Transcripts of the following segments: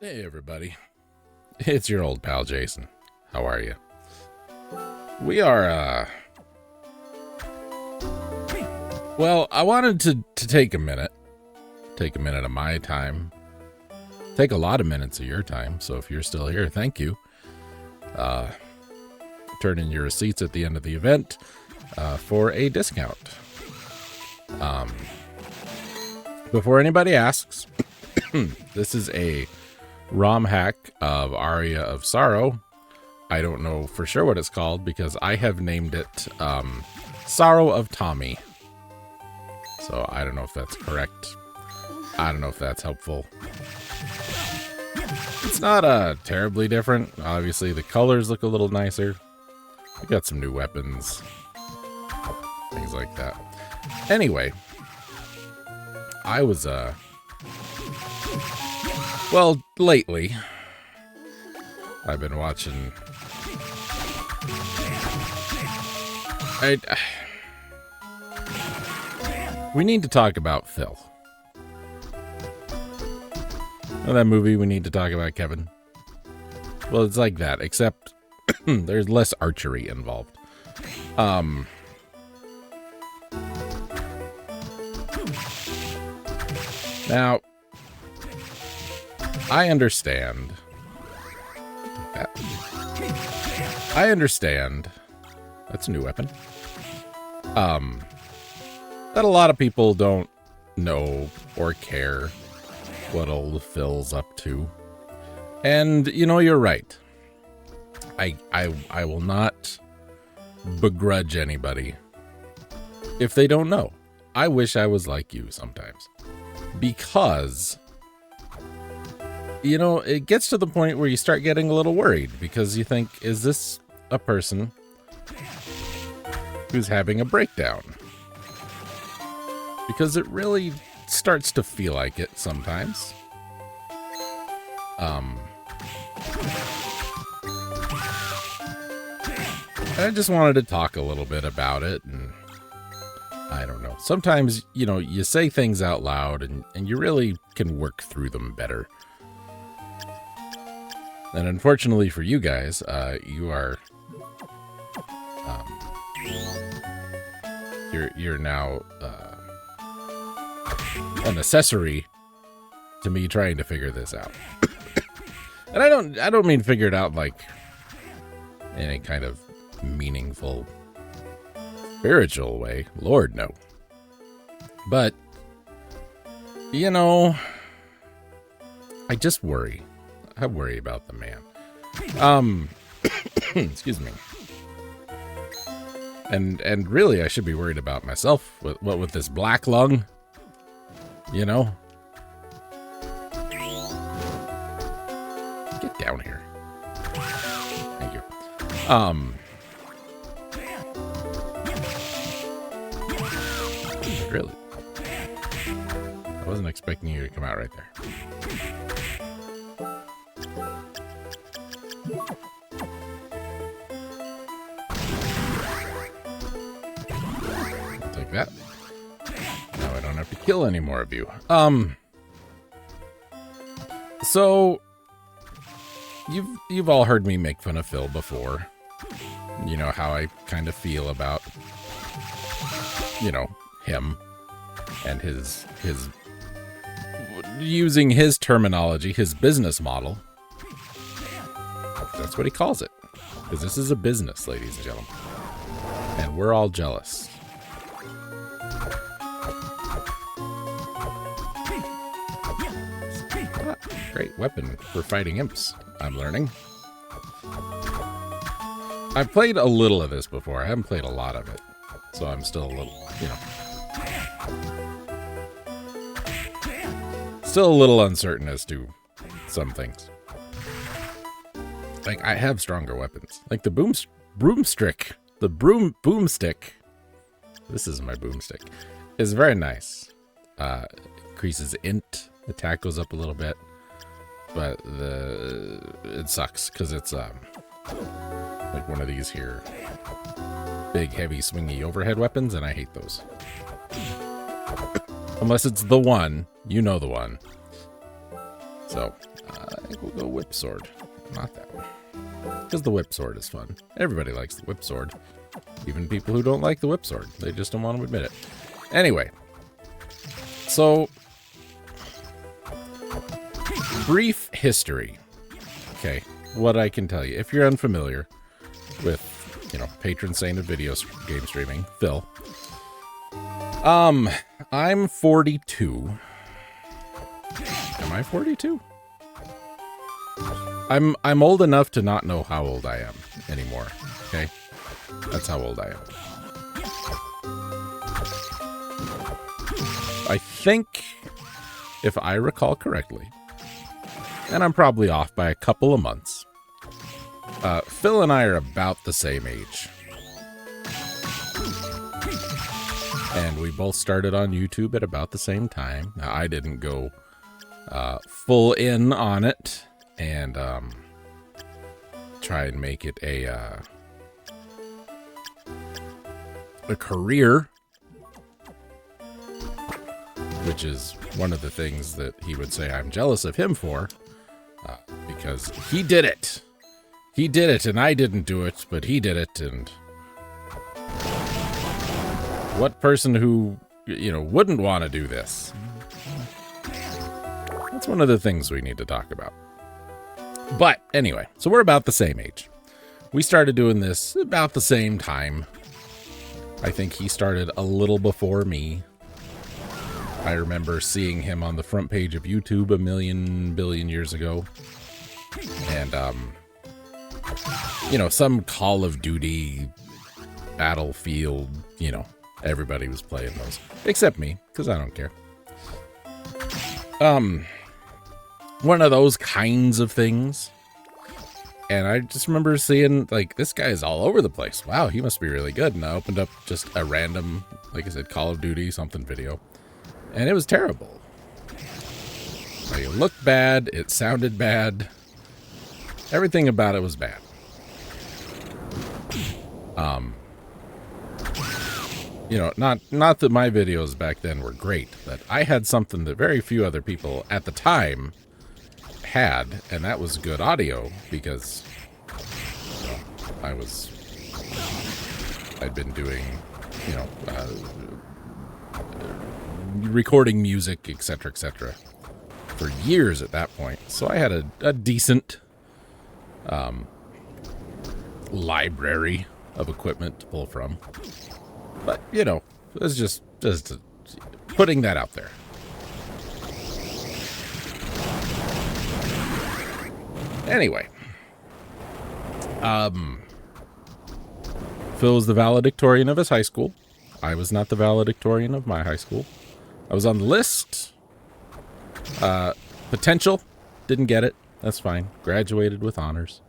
Hey everybody, it's your old pal Jason. How are you? We are, well, I wanted to take a minute of my time, take a lot of minutes of your time, so if you're still here, thank you. Turn in your receipts at the end of the event for a discount. Before anybody asks, this is a ROM hack of Aria of Sorrow. I don't know for sure what it's called because I have named it Sorrow of Tommy. So I don't know if that's correct. I don't know if that's helpful. It's not terribly different. Obviously the colors look a little nicer. We got some new weapons. Things like that. Anyway, I was well, lately, I've been watching. We need to talk about Phil. Know that movie we need to talk about, Kevin? Well, it's like that, except there's less archery involved. Now, I understand. I understand. That's a new weapon. That a lot of people don't know or care what old Phil's up to. And, you know, you're right. I will not begrudge anybody if they don't know. I wish I was like you sometimes. Because, you know, it gets to the point where you start getting a little worried because you think, is this a person who's having a breakdown? Because it really starts to feel like it sometimes. I just wanted to talk a little bit about it, and I don't know. Sometimes, you know, you say things out loud and you really can work through them better. And unfortunately for you guys, you are, you're now, an accessory to me trying to figure this out. And I don't mean figure it out like in any kind of meaningful spiritual way. Lord, no. But, you know, I just worry. I worry about the man. Excuse me. And really, I should be worried about myself. With this black lung, you know. Get down here. Thank you. Really? I wasn't expecting you to come out right there. I'll take that. Now I don't have to kill any more of you. So you've all heard me make fun of Phil before. You know how I kind of feel about, you know, him and his using his terminology, his business model. That's what he calls it. Because this is a business, ladies and gentlemen. And we're all jealous. Ah, great weapon for fighting imps, I'm learning. I've played a little of this before. I haven't played a lot of it. So I'm still a little, you know. Still a little uncertain as to some things. Like, I have stronger weapons. Like the broomstick. The boomstick. This is my boomstick. It's very nice. Increases int. Attack goes up a little bit. But it sucks because it's like one of these here. Big, heavy, swingy overhead weapons, and I hate those. Unless it's the one. You know the one. So, think we'll go whip sword. Not that one. Because the whip sword is fun. Everybody likes the whip sword. Even people who don't like the whip sword. They just don't want to admit it. Anyway. So, brief history. Okay, what I can tell you. If you're unfamiliar with, you know, patron saint of video game streaming, Phil. I'm 42. Am I 42? I'm old enough to not know how old I am anymore. Okay? That's how old I am. I think, if I recall correctly, and I'm probably off by a couple of months, Phil and I are about the same age. And we both started on YouTube at about the same time. Now, I didn't go full in on it and try and make it a career, which is one of the things that he would say I'm jealous of him for, because he did it. He did it, and I didn't do it, but he did it, and what person who, you know, wouldn't want to do this? That's one of the things we need to talk about. But anyway, so we're about the same age. We started doing this about the same time. I think he started a little before me. I remember seeing him on the front page of YouTube a billion years ago. And, you know, some Call of Duty, Battlefield, you know, everybody was playing those. Except me, because I don't care. One of those kinds of things. And I just remember seeing, like, this guy is all over the place. Wow, he must be really good. And I opened up just a random, like I said, Call of Duty something video. And it was terrible. Like, it looked bad. It sounded bad. Everything about it was bad. You know, not that my videos back then were great, but I had something that very few other people at the time had, and that was good audio, because, you know, I'd been doing, you know, recording music, etc., for years at that point. So I had a decent library of equipment to pull from. But, you know, it's just putting that out there. Anyway. Phil was the valedictorian of his high school. I was not the valedictorian of my high school. I was on the list. Potential. Didn't get it. That's fine. Graduated with honors.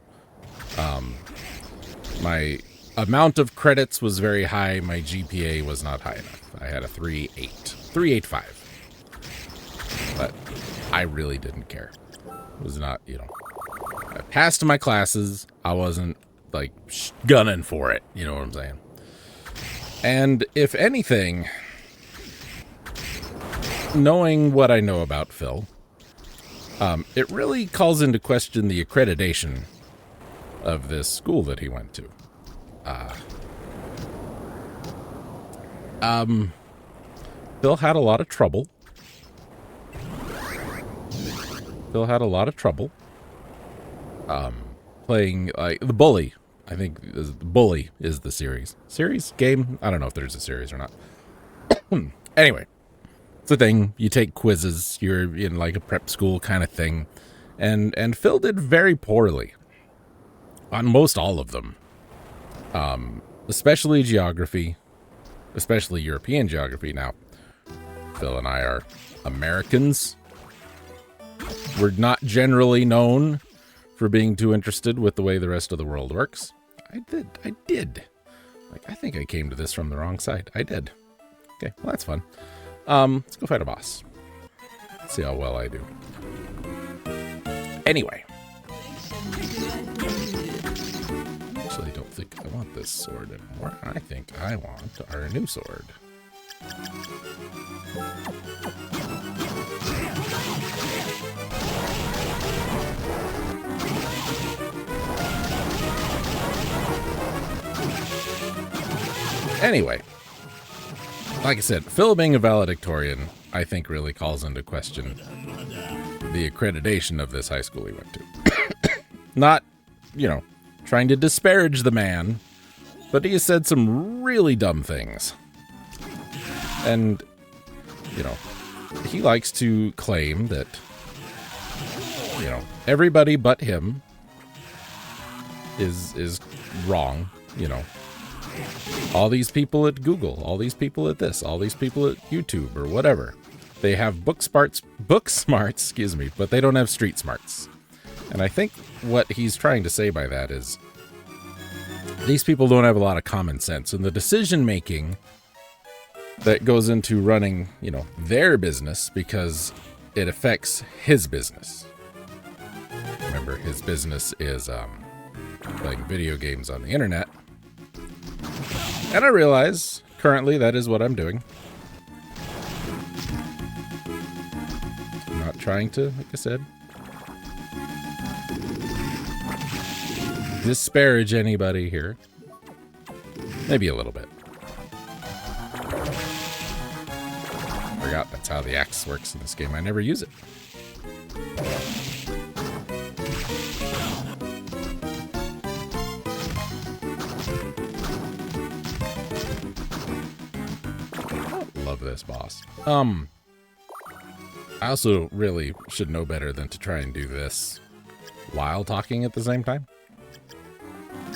My amount of credits was very high. My GPA was not high enough. I had a 3.85. But I really didn't care. It was not, you know. I passed my classes. I wasn't, like, gunning for it. You know what I'm saying? And if anything, knowing what I know about Phil, it really calls into question the accreditation of this school that he went to. Phil had a lot of trouble. Playing, like, the Bully. I think the Bully is the series. Series? Game? I don't know if there's a series or not. Anyway, it's a thing. You take quizzes. You're in, like, a prep school kind of thing. And Phil did very poorly on most all of them. Especially geography. Especially European geography. Now, Phil and I are Americans. We're not generally known for being too interested with the way the rest of the world works. I did. Like, I think I came to this from the wrong side. I did. Okay, well, that's fun. Let's go fight a boss. Let's see how well I do. Anyway. Actually, I don't think I want this sword anymore. I think I want our new sword. Anyway, like I said, Phil being a valedictorian, I think really calls into question the accreditation of this high school he went to. Not, trying to disparage the man, but he has said some really dumb things. And, he likes to claim that, everybody but him is wrong, All these people at Google, all these people at this, all these people at YouTube or whatever. They have book smarts, but they don't have street smarts. And I think what he's trying to say by that is these people don't have a lot of common sense, and the decision making that goes into running, their business, because it affects his business. Remember, his business is playing video games on the internet. And I realize currently that is what I'm doing. I'm not trying to, like I said, disparage anybody here. Maybe a little bit. Forgot that's how the axe works in this game. I never use it. Love this boss. I also really should know better than to try and do this while talking at the same time.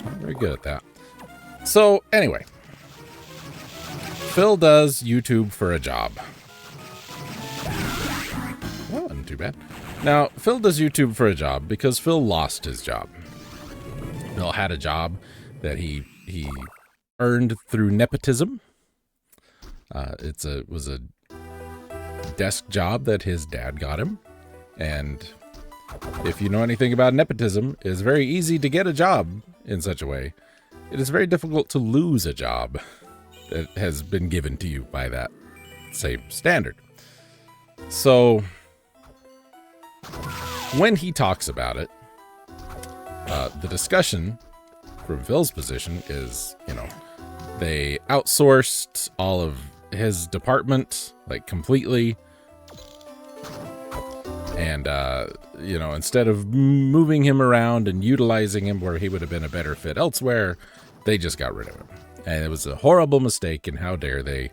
Not very good at that. So, anyway. Phil does YouTube for a job. Well, wasn't too bad. Now, Phil does YouTube for a job because Phil lost his job. Phil had a job that he earned through nepotism. It was a desk job that his dad got him. And if you know anything about nepotism, it's very easy to get a job in such a way. It is very difficult to lose a job that has been given to you by that same standard. So when he talks about it, the discussion from Phil's position is, they outsourced all of his department, like, completely. And, instead of moving him around and utilizing him where he would have been a better fit elsewhere, they just got rid of him. And it was a horrible mistake, and how dare they.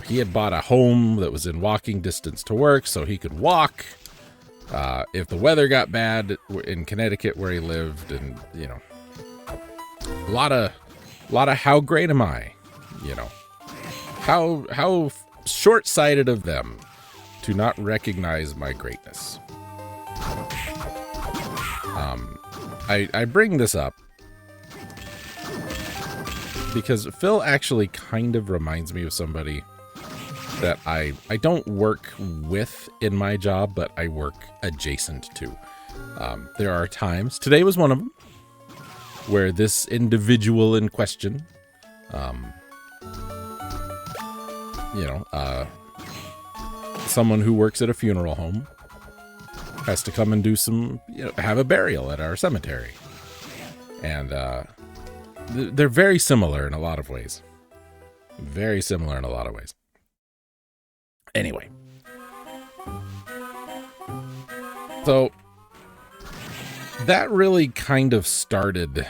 He had bought a home that was in walking distance to work so he could walk. If the weather got bad in Connecticut where he lived, and, a lot of how great am I, how short-sighted of them to not recognize my greatness. I bring this up because Phil actually kind of reminds me of somebody that I don't work with in my job, but I work adjacent to. There are times, today was one of them, where this individual in question, someone who works at a funeral home has to come and do some, have a burial at our cemetery. And they're very similar in a lot of ways. Very similar in a lot of ways. Anyway. So that really kind of started...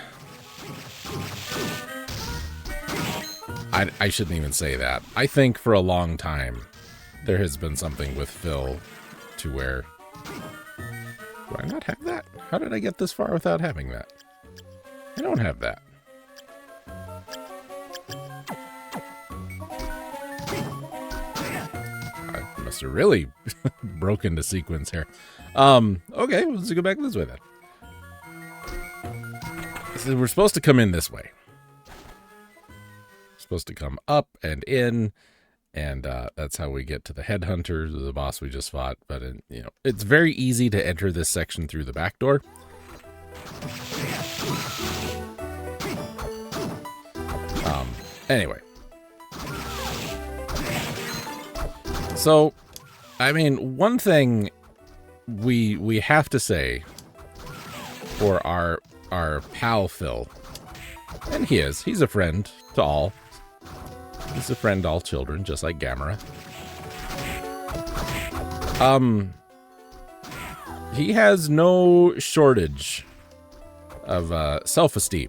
I shouldn't even say that. I think for a long time, there has been something with Phil to where... Do I not have that? How did I get this far without having that? I don't have that. I must have really broken the sequence here. Okay, let's go back this way then. So we're supposed to come in this way. Supposed to come up and in, and that's how we get to the headhunter, the boss we just fought. But it's very easy to enter this section through the back door. Anyway, so one thing we have to say for our pal Phil, and he's a friend to all. He's a friend to all children, just like Gamera. He has no shortage of self-esteem.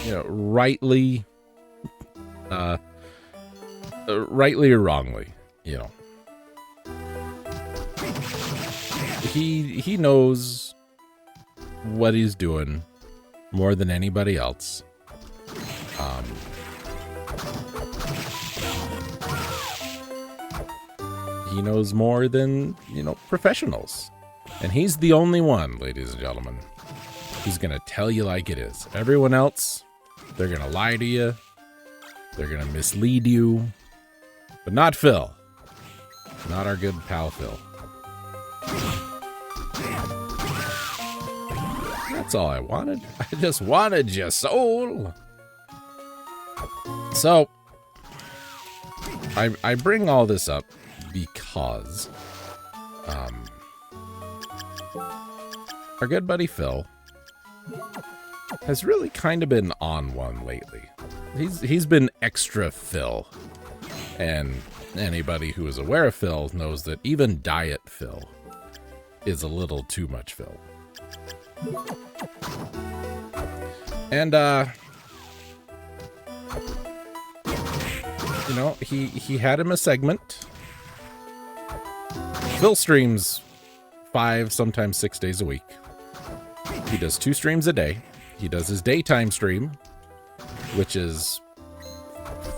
You know, rightly or wrongly, you know. He knows what he's doing more than anybody else. He knows more than, you know, professionals. And he's the only one, ladies and gentlemen, who's going to tell you like it is. Everyone else, they're going to lie to you. They're going to mislead you. But not Phil. Not our good pal Phil. That's all I wanted. I just wanted your soul. So, I bring all this up because our good buddy Phil has really kind of been on one lately. He's been extra Phil. And anybody who is aware of Phil knows that even Diet Phil is a little too much Phil. And, you know, he had him a segment. Phil streams 5, sometimes 6 days a week. He does 2 streams a day. He does his daytime stream, which is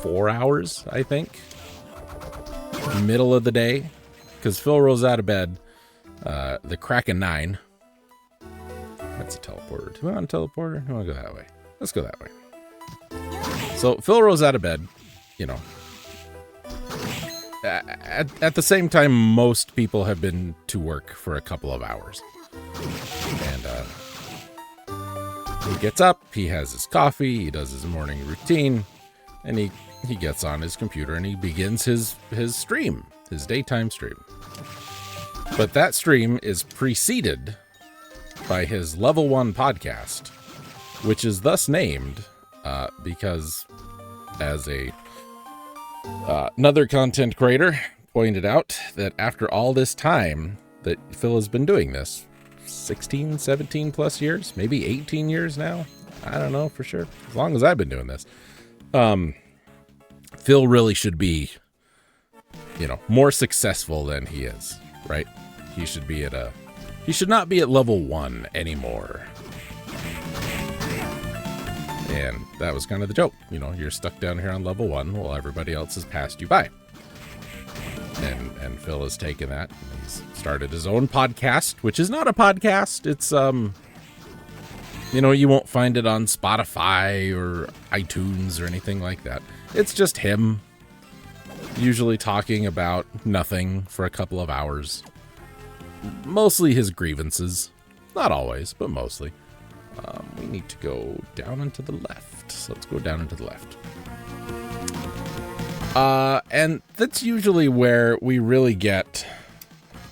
4 hours, I think. Middle of the day. Because Phil rolls out of bed the crack of 9. That's a teleporter. Do I want a teleporter? Do I want to go that way? Let's go that way. So Phil rolls out of bed, you know. At the same time, most people have been to work for a couple of hours. And he gets up, he has his coffee, he does his morning routine, and he gets on his computer and he begins his stream, his daytime stream. But that stream is preceded by his level 1 podcast, which is thus named because, as another content creator pointed out, that after all this time that Phil has been doing this, 16, 17 plus years, maybe 18 years now, I don't know for sure, as long as I've been doing this, Phil really should be, you know, more successful than he is, right? He should be he should not be at level 1 anymore. And that was kind of the joke. You know, you're stuck down here on level 1 while everybody else has passed you by. And Phil has taken that and he's started his own podcast, which is not a podcast. It's, you know, you won't find it on Spotify or iTunes or anything like that. It's just him usually talking about nothing for a couple of hours. Mostly his grievances. Not always, but mostly. We need to go down and to the left. So let's go down and to the left. And that's usually where we really get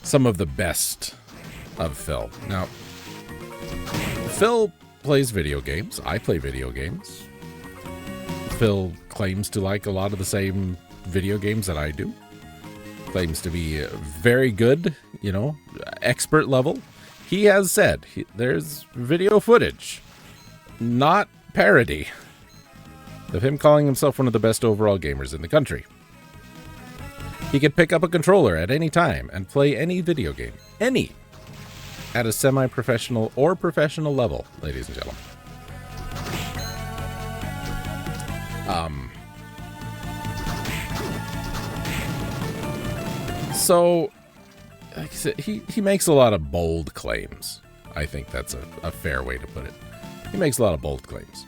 some of the best of Phil. Now, Phil plays video games. I play video games. Phil claims to like a lot of the same video games that I do. Claims to be very good, you know, expert level. He has said there's video footage, not parody, of him calling himself one of the best overall gamers in the country. He could pick up a controller at any time and play any video game, any, at a semi-professional or professional level, ladies and gentlemen. So, like I said, he makes a lot of bold claims. I think that's a fair way to put it. He makes a lot of bold claims.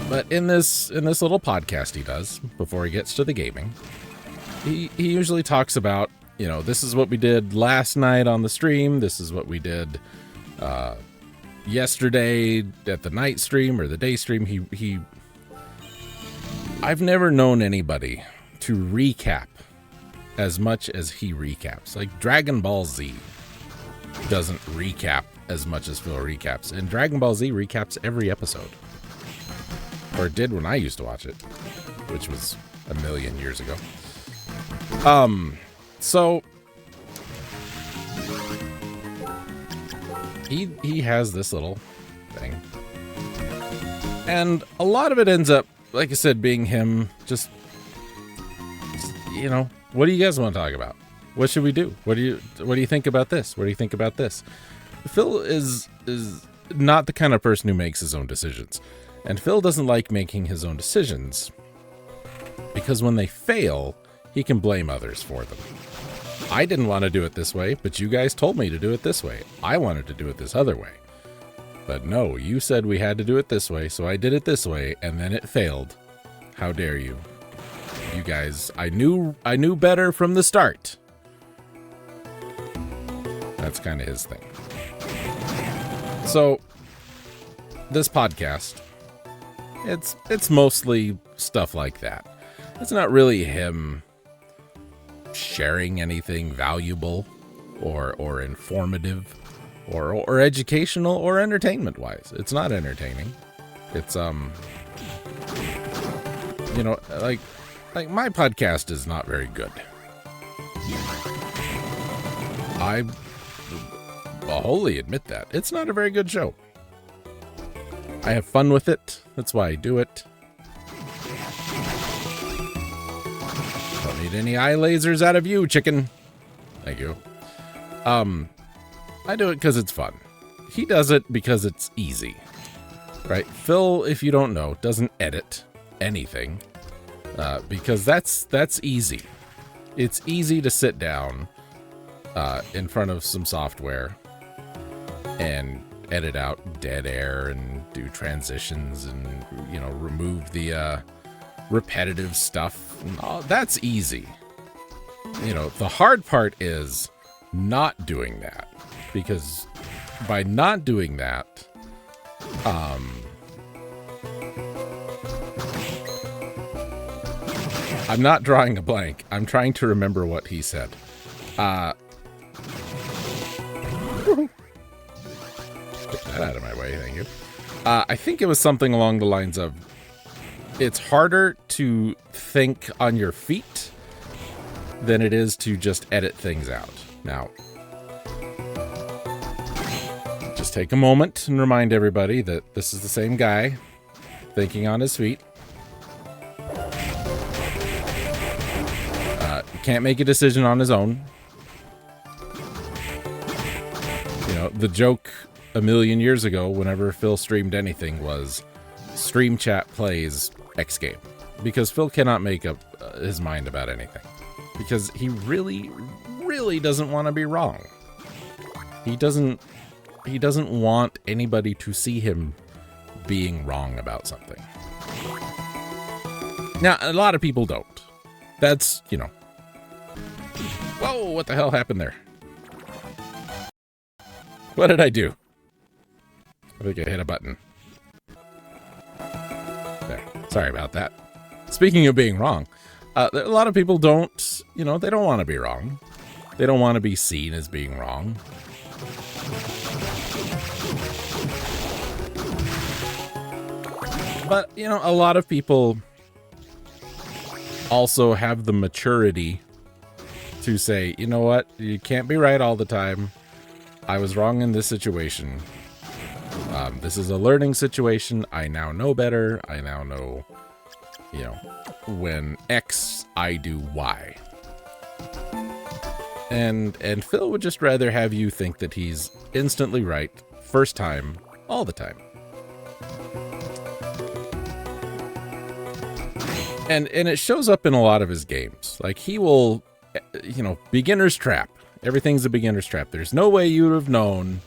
But in this little podcast he does, before he gets to the gaming, he usually talks about, you know, this is what we did last night on the stream, this is what we did yesterday at the night stream or the day stream. I've never known anybody to recap as much as he recaps. Like Dragon Ball Z. doesn't recap as much as Phil recaps. And Dragon Ball Z recaps every episode. Or it did when I used to watch it, which was a million years ago. So he has this little thing. And a lot of it ends up, like I said, being him just, you know, what do you guys want to talk about? What should we do? What do you think about this? What do you think about this? Phil is not the kind of person who makes his own decisions. And Phil doesn't like making his own decisions because when they fail, he can blame others for them. I didn't want to do it this way, but you guys told me to do it this way. I wanted to do it this other way. But no, you said we had to do it this way, so I did it this way, and then it failed. How dare you? You guys, I knew better from the start. That's kind of his thing. So, this podcast, it's mostly stuff like that. It's not really him sharing anything valuable or informative or educational or entertainment wise. It's not entertaining. It's you know, like my podcast is not very good. I'll wholly admit that. It's not a very good show. I have fun with it. That's why I do it. Don't need any eye lasers out of you, chicken. Thank you. I do it because it's fun. He does it because it's easy. Right? Phil, if you don't know, doesn't edit anything. Because that's easy. It's easy to sit down in front of some software and edit out dead air and do transitions and, you know, remove the repetitive stuff. That's easy. You know, the hard part is not doing that, because by not doing that, I'm not drawing a blank. I'm trying to remember what he said. Get that out of my way, thank you. I think it was something along the lines of, it's harder to think on your feet than it is to just edit things out. Now, just take a moment and remind everybody that this is the same guy thinking on his feet. Can't make a decision on his own. You know, the joke a million years ago, whenever Phil streamed anything, was stream chat plays X game, because Phil cannot make up his mind about anything, because he really doesn't want to be wrong. He doesn't want anybody to see him being wrong about something. Now, a lot of people don't. That's, you know. Whoa, what the hell happened there? What did I do? I think I hit a button. There. Sorry about that. Speaking of being wrong, a lot of people don't, you know, they don't want to be wrong. They don't want to be seen as being wrong. But, you know, a lot of people also have the maturity to say, you know what, you can't be right all the time. I was wrong in this situation. This is a learning situation. I now know better. I now know, you know, when X, I do Y. And Phil would just rather have you think that he's instantly right, first time, all the time. And it shows up in a lot of his games. Like, he will, you know, beginner's trap. Everything's a beginner's trap. There's no way you would have known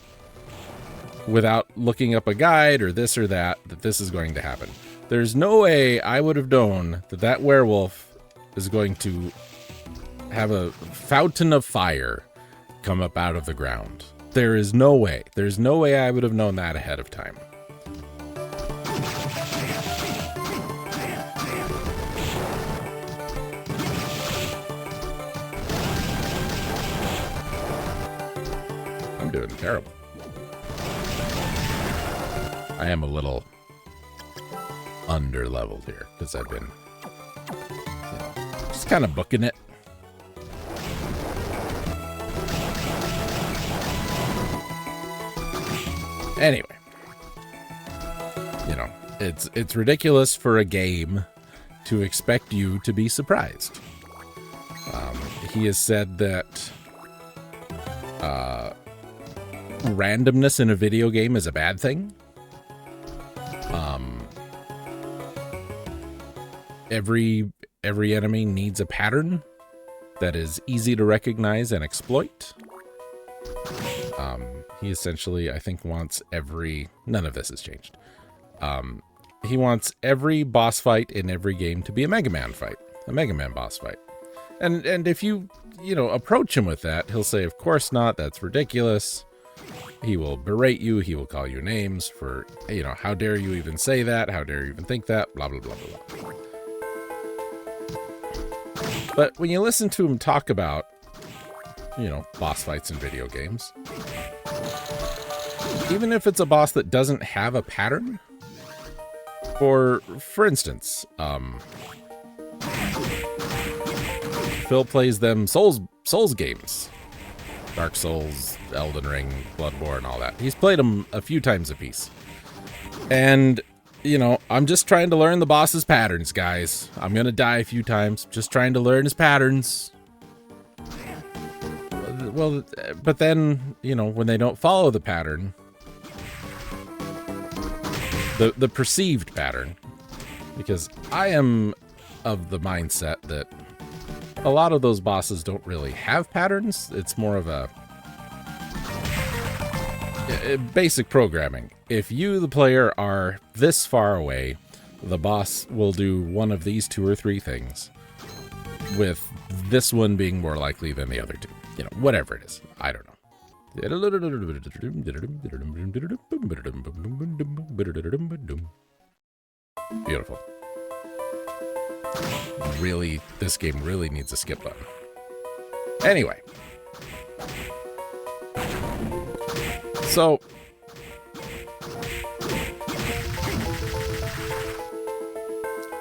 without looking up a guide or this or that this is going to happen. There's no way I would have known that werewolf is going to have a fountain of fire come up out of the ground. There is no way. There's no way I would have known that ahead of time. doing terrible. I am a little under-leveled here because I've been just kind of booking it. Anyway, it's ridiculous for a game to expect you to be surprised. He has said that randomness in a video game is a bad thing. Every enemy needs a pattern that is easy to recognize and exploit. He essentially, I think, wants none of this has changed. He wants every boss fight in every game to be a Mega Man fight, a Mega Man boss fight. And if you approach him with that, he'll say, of course not, that's ridiculous. He will berate you, he will call you names for, how dare you even say that, how dare you even think that, blah, blah, blah, blah, blah. But when you listen to him talk about, boss fights in video games, even if it's a boss that doesn't have a pattern, for instance, Phil plays them Souls games. Dark Souls, Elden Ring, Bloodborne, all that. He's played them a few times a piece. And, I'm just trying to learn the boss's patterns, guys. I'm going to die a few times, just trying to learn his patterns. Well, but then, when they don't follow the pattern, the perceived pattern, because I am of the mindset that a lot of those bosses don't really have patterns. It's more of a basic programming. If you, the player, are this far away, the boss will do one of these 2 or 3 things, with this one being more likely than the other 2. Whatever it is. I don't know. Beautiful. Really, this game really needs a skip button. Anyway. So,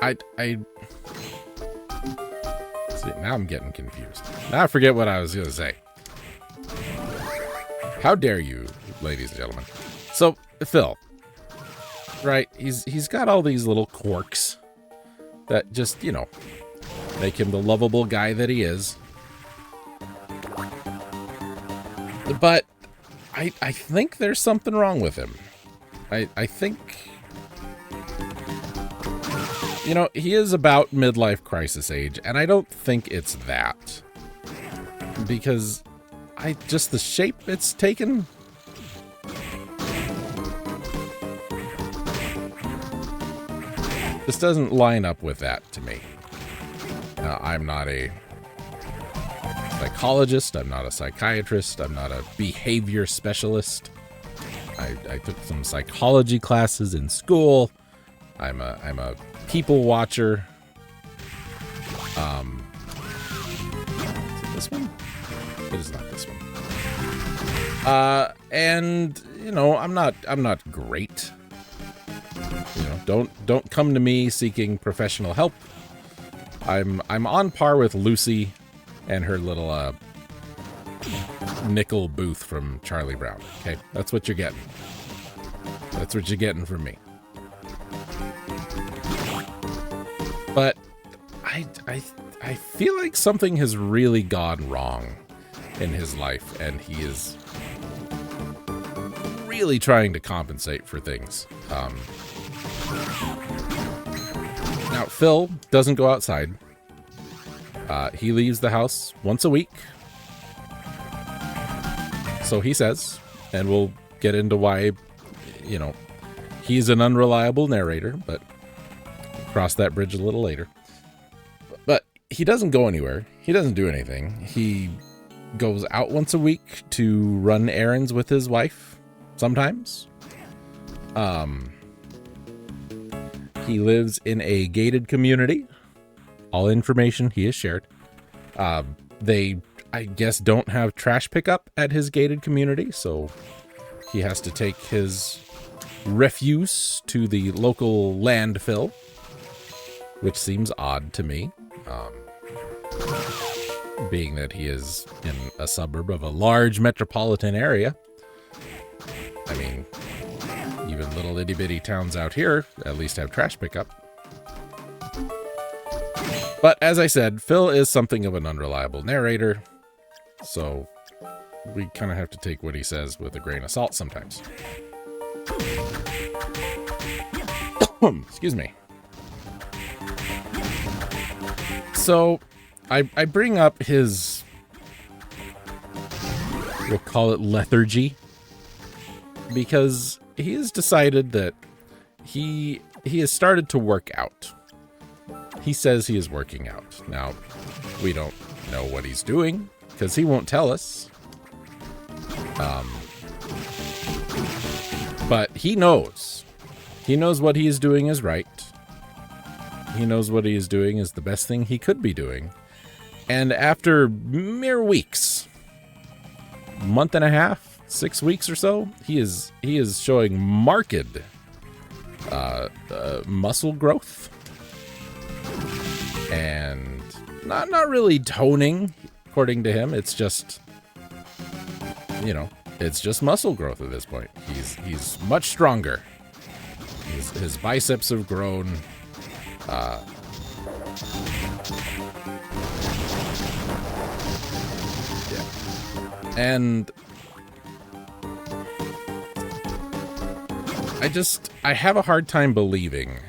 I see, now I'm getting confused. Now I forget what I was going to say. How dare you, ladies and gentlemen. So, Phil, right, he's got all these little quirks that just, make him the lovable guy that he is. But I think there's something wrong with him. I think, he is about midlife crisis age, and I don't think it's that. Because just the shape it's taken. This doesn't line up with that to me. I'm not a psychologist. I'm not a psychiatrist. I'm not a behavior specialist. I took some psychology classes in school. I'm a people watcher. Is it this one? It is not this one. And I'm not great. Don't come to me seeking professional help. I'm on par with Lucy and her little nickel booth from Charlie Brown. Okay, that's what you're getting. That's what you're getting from me. But I feel like something has really gone wrong in his life, and he is really trying to compensate for things. Now, Phil doesn't go outside. He leaves the house once a week. So he says, and we'll get into why, he's an unreliable narrator, but cross that bridge a little later. But he doesn't go anywhere. He doesn't do anything. He goes out once a week to run errands with his wife, sometimes. He lives in a gated community. All information he has shared. They I guess, don't have trash pickup at his gated community, so he has to take his refuse to the local landfill, which seems odd to me, being that he is in a suburb of a large metropolitan area. I mean, even little itty-bitty towns out here at least have trash pickup. But as I said, Phil is something of an unreliable narrator, so we kind of have to take what he says with a grain of salt sometimes. Excuse me. So I bring up his, we'll call it lethargy, because he has decided that he has started to work out. He says he is working out. Now, we don't know what he's doing because he won't tell us. But he knows. He knows what he is doing is right. He knows what he is doing is the best thing he could be doing. And after mere weeks, month and a half, 6 weeks or so, he is showing marked muscle growth. And not really toning, according to him. It's just, you know, it's just muscle growth at this point. He's much stronger. His biceps have grown. Yeah. And I have a hard time believing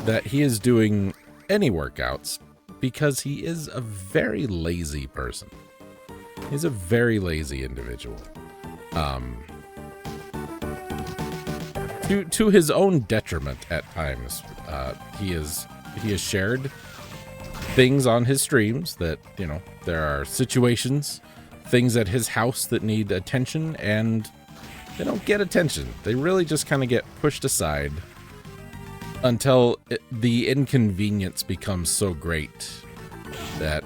that he is doing any workouts because he is a very lazy person. He's a very lazy individual. To his own detriment at times. He has shared things on his streams that, you know, there are situations, things at his house that need attention, and they don't get attention. They really just kind of get pushed aside until the inconvenience becomes so great that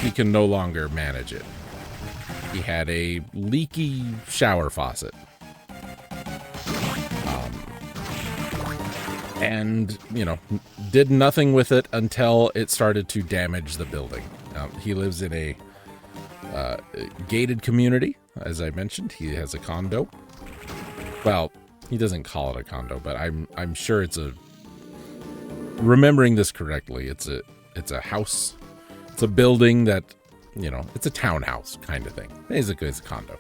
he can no longer manage it. He had a leaky shower faucet. And, you know, did nothing with it until it started to damage the building. He lives in a gated community, as I mentioned. He has a condo. Well, he doesn't call it a condo, but I'm sure it's a. Remembering this correctly, it's a house. It's a building that, you know, it's a townhouse kind of thing. Basically, it's a condo.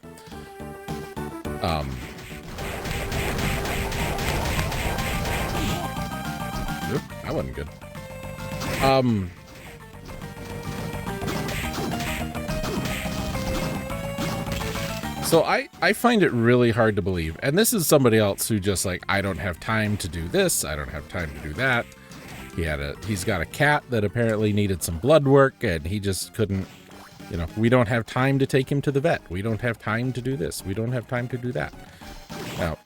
Oop, that wasn't good. So I find it really hard to believe, and this is somebody else who just like, I don't have time to do this, I don't have time to do that. He's got a cat that apparently needed some blood work, and he just couldn't, you know, we don't have time to take him to the vet. We don't have time to do this. We don't have time to do that. Now,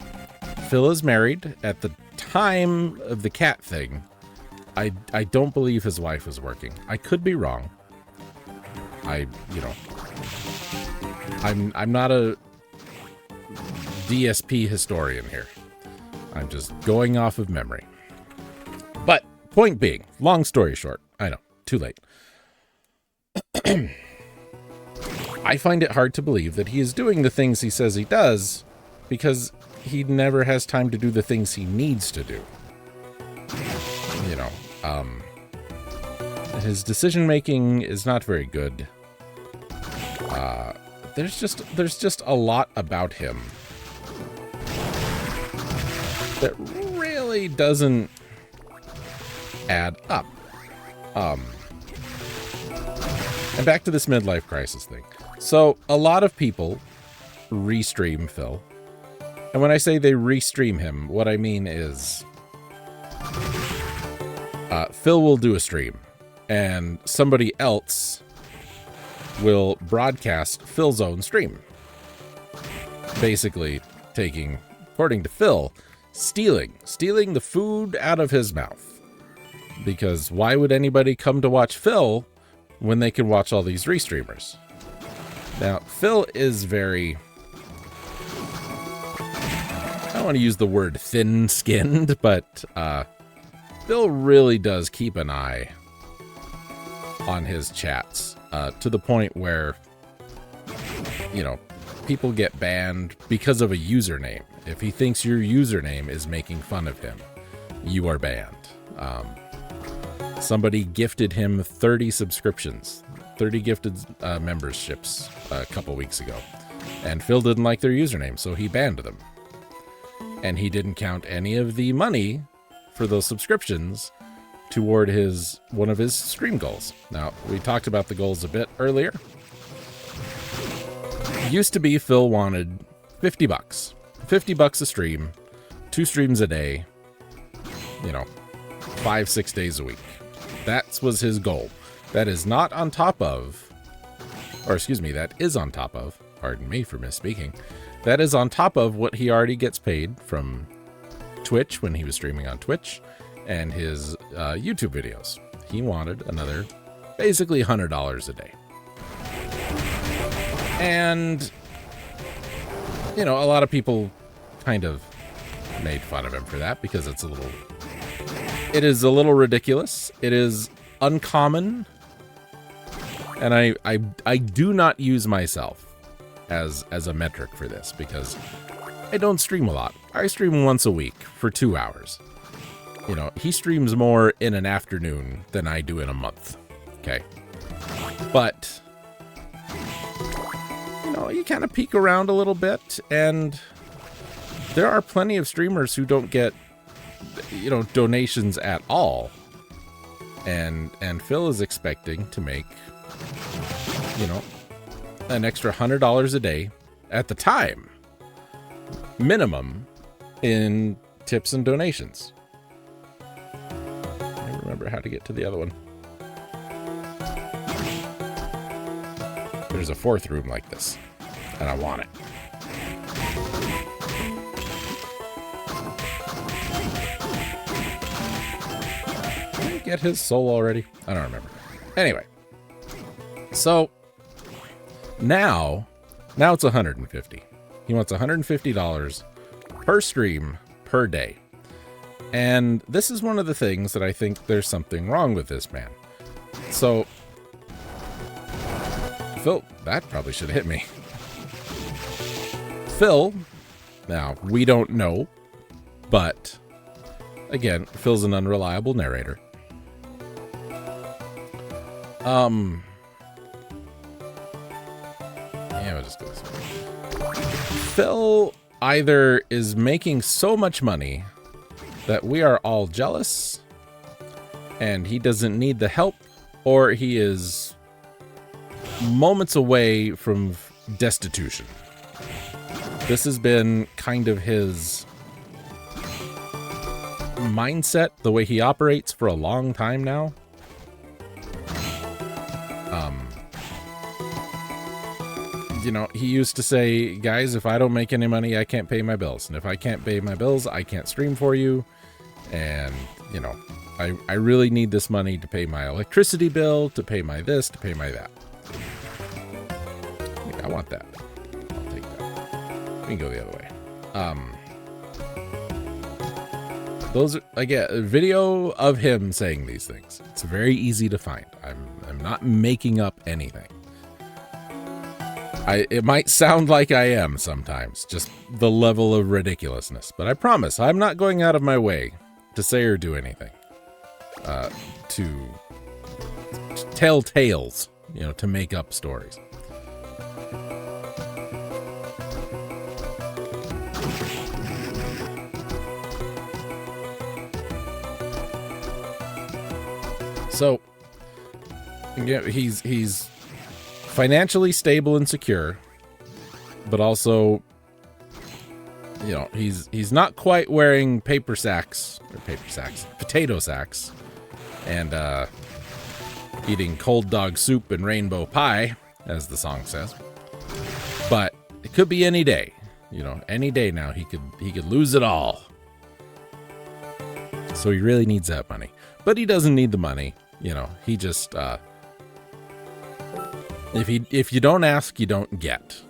Phil is married. At the time of the cat thing, I don't believe his wife was working. I could be wrong. I'm not a DSP historian here. I'm just going off of memory. But point being, long story short, I know, too late. I find it hard to believe that he is doing the things he says he does because he never has time to do the things he needs to do. You know, his decision making is not very good. There's just a lot about him that really doesn't add up. And back to this midlife crisis thing. So a lot of people restream Phil. And when I say they restream him, what I mean is Phil will do a stream and somebody else will broadcast Phil's own stream. Basically taking, according to Phil, stealing the food out of his mouth. Because why would anybody come to watch Phil when they can watch all these restreamers. Now, Phil is very, I don't want to use the word thin-skinned, but Phil really does keep an eye on his chats to the point where, you know, people get banned because of a username. If he thinks your username is making fun of him, you are banned. Somebody gifted him 30 subscriptions, 30 gifted memberships a couple weeks ago. And Phil didn't like their username, so he banned them. And he didn't count any of the money for those subscriptions toward one of his stream goals. Now, we talked about the goals a bit earlier. Used to be Phil wanted $50. $50 a stream, 2 streams a day, you know, 5-6 days a week. That was his goal. That is not on top of, or excuse me, that is on top of, pardon me for misspeaking, that is on top of what he already gets paid from Twitch when he was streaming on Twitch and his YouTube videos. He wanted another basically $100 a day. And, you know, a lot of people kind of made fun of him for that because it is a little ridiculous. It is uncommon. And I do not use myself as a metric for this because I don't stream a lot. I stream once a week for 2 hours. You know, he streams more in an afternoon than I do in a month. Okay. But, you know, you kind of peek around a little bit, and there are plenty of streamers who don't get, you know, donations at all. And Phil is expecting to make, you know, an extra $100 a day at the time, minimum, in tips and donations. I remember how to get to the other one. There's a 4th room like this, and I want it. Did I get his soul already? I don't remember. Anyway, so now it's $150. He wants $150 per stream per day. And this is one of the things that I think there's something wrong with this man. So, Phil, that probably should have hit me. Phil, now, we don't know, but again, Phil's an unreliable narrator. Yeah, we'll just go this way. Phil either is making so much money that we are all jealous and he doesn't need the help, or he is moments away from destitution. This has been kind of his mindset, the way he operates for a long time now. You know, he used to say, guys, if I don't make any money, I can't pay my bills. And if I can't pay my bills, I can't stream for you. And, you know, I really need this money to pay my electricity bill, to pay my this, to pay my that. I want that. I'll take that. We can go the other way. Those are, again, a video of him saying these things. It's very easy to find. I'm not making up anything. It might sound like I am sometimes, just the level of ridiculousness, but I promise I'm not going out of my way to say or do anything to tell tales, you know, to make up stories. So, again, he's financially stable and secure, but also, you know, he's not quite wearing potato sacks, and eating cold dog soup and rainbow pie, as the song says. But it could be any day, you know, any day now he could lose it all. So he really needs that money, but he doesn't need the money. You know, he just If you don't ask, you don't get.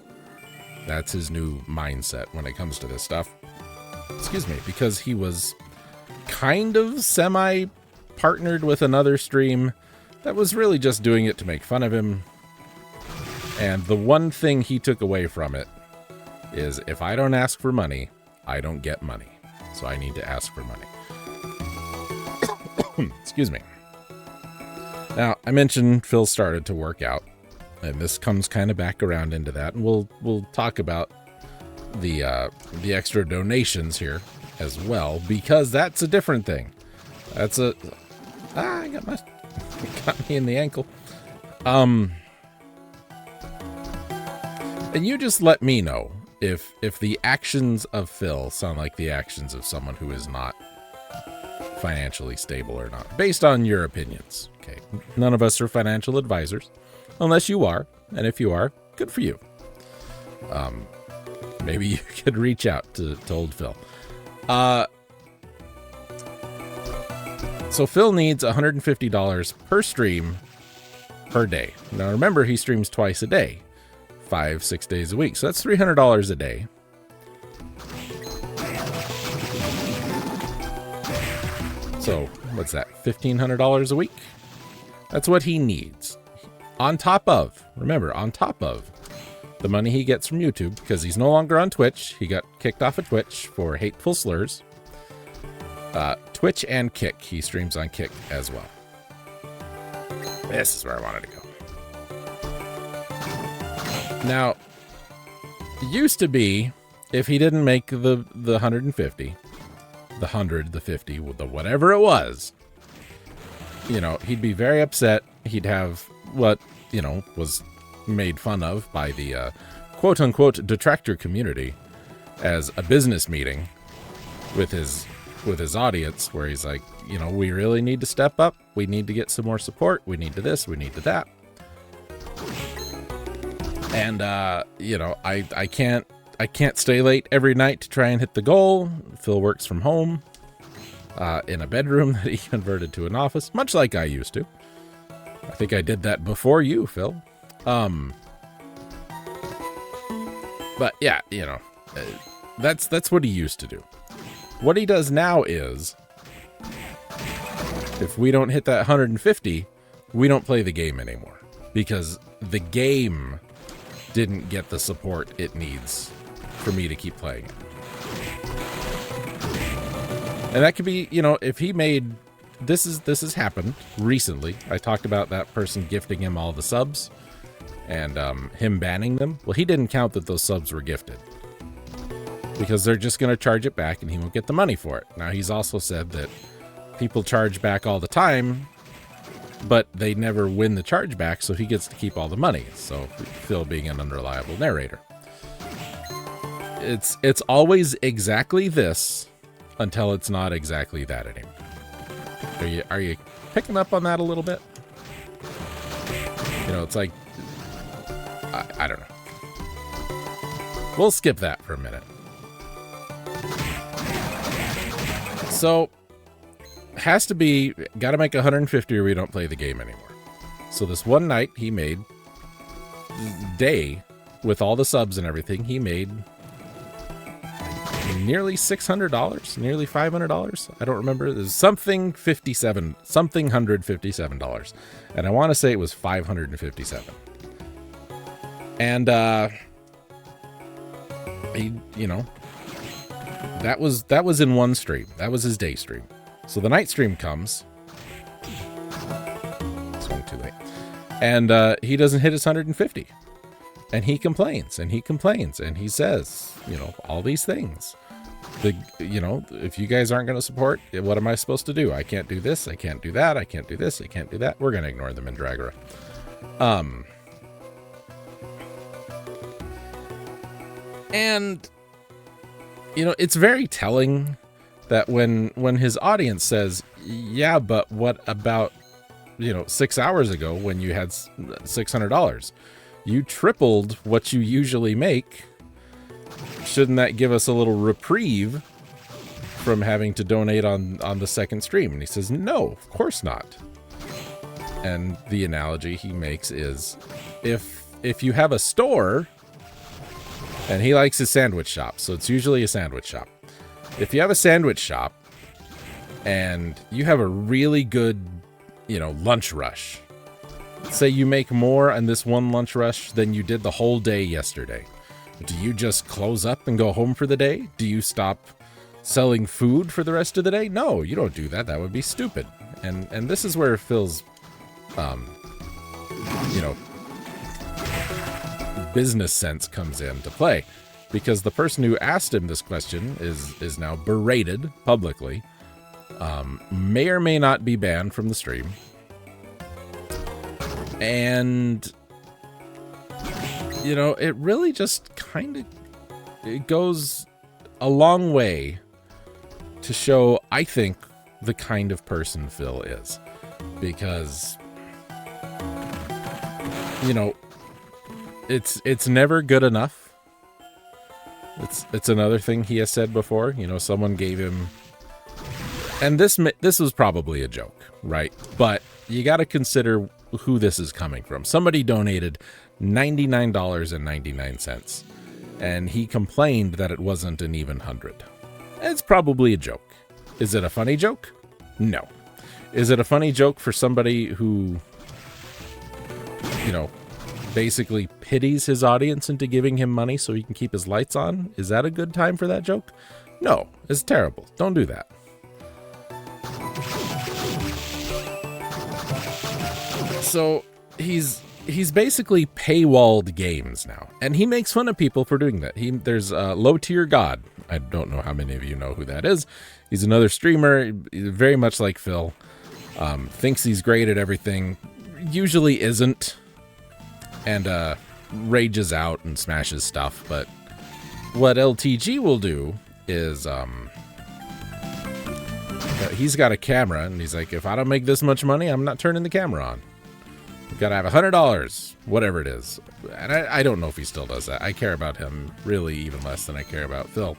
That's his new mindset when it comes to this stuff. Excuse me, because he was kind of semi-partnered with another stream that was really just doing it to make fun of him. And the one thing he took away from it is, if I don't ask for money, I don't get money. So I need to ask for money. Excuse me. Now, I mentioned Phil started to work out, and this comes kind of back around into that, and we'll talk about the extra donations here as well, because that's a different thing. That's a I got me in the ankle. And you just let me know if the actions of Phil sound like the actions of someone who is not financially stable or not, based on your opinions. Okay, none of us are financial advisors, unless you are, and if you are, good for you. Maybe you could reach out to old Phil. So Phil needs $150 per stream per day. Now remember, he streams twice a day, 5-6 days a week. So that's $300 a day. So what's that? $1,500 a week? That's what he needs. On top of, remember, on top of the money he gets from YouTube, because he's no longer on Twitch. He got kicked off of Twitch for hateful slurs. Twitch and Kick. He streams on Kick as well. This is where I wanted to go. Now, it used to be, if he didn't make the 150, the 100, the 50, the whatever it was, you know, he'd be very upset. He'd have what, you know, was made fun of by the quote-unquote detractor community as a business meeting with his audience, where he's like, you know, we really need to step up. We need to get some more support. We need to this. We need to that. And, you know, I can't stay late every night to try and hit the goal. Phil works from home in a bedroom that he converted to an office, much like I used to. I think I did that before you, Phil. But yeah, you know, that's what he used to do. What he does now is, if we don't hit that 150, we don't play the game anymore, because the game didn't get the support it needs for me to keep playing it. And that could be, you know, if he made, this has happened recently. I talked about that person gifting him all the subs and him banning them. Well, he didn't count that those subs were gifted, because they're just going to charge it back and he won't get the money for it. Now, he's also said that people charge back all the time, but they never win the charge back, so he gets to keep all the money. So Phil being an unreliable narrator. It's always exactly this until it's not exactly that anymore. Are you picking up on that a little bit? You know, it's like, I don't know. We'll skip that for a minute. So, has to be, got to make 150 or we don't play the game anymore. So this one night he made, day, with all the subs and everything, he made nearly $600, nearly $500. I don't remember. There's something $157. And I want to say it was $557. And, he, you know, that was in one stream. That was his day stream. So the night stream comes. It's going too late. And he doesn't hit his 150. And he complains, and he complains, and he says, you know, all these things. You know, if you guys aren't going to support, what am I supposed to do? I can't do this. I can't do that. I can't do this. I can't do that. We're going to ignore them in Dragora. And, you know, it's very telling that when his audience says, yeah, but what about, you know, 6 hours ago when you had $600, you tripled what you usually make. Shouldn't that give us a little reprieve from having to donate on the second stream? And he says, no, of course not. And the analogy he makes is if you have a store, and he likes his sandwich shop, so it's usually a sandwich shop. If you have a sandwich shop and you have a really good, lunch rush, say you make more on this one lunch rush than you did the whole day yesterday. Do you just close up and go home for the day? Do you stop selling food for the rest of the day? No, you don't do that. That would be stupid. And this is where Phil's, business sense comes into play, because the person who asked him this question is now berated publicly, may or may not be banned from the stream, and it really just it goes a long way to show, I think, the kind of person Phil is, because it's never good enough. It's another thing he has said before. Someone gave him, and this was probably a joke, right? But you got to consider who this is coming from. Somebody donated $99.99, and he complained that it wasn't an even 100. It's probably a joke. Is it a funny joke? No. Is it a funny joke for somebody who, basically pities his audience into giving him money so he can keep his lights on? Is that a good time for that joke? No, it's terrible. Don't do that. So he's basically paywalled games now, and he makes fun of people for doing that. There's Low Tier God. I don't know how many of you know who that is. He's another streamer, very much like Phil. Thinks he's great at everything, usually isn't, and rages out and smashes stuff. But what LTG will do is he's got a camera, and he's like, if I don't make this much money, I'm not turning the camera on. You've got to have $100, whatever it is. And I don't know if he still does that. I care about him really even less than I care about Phil.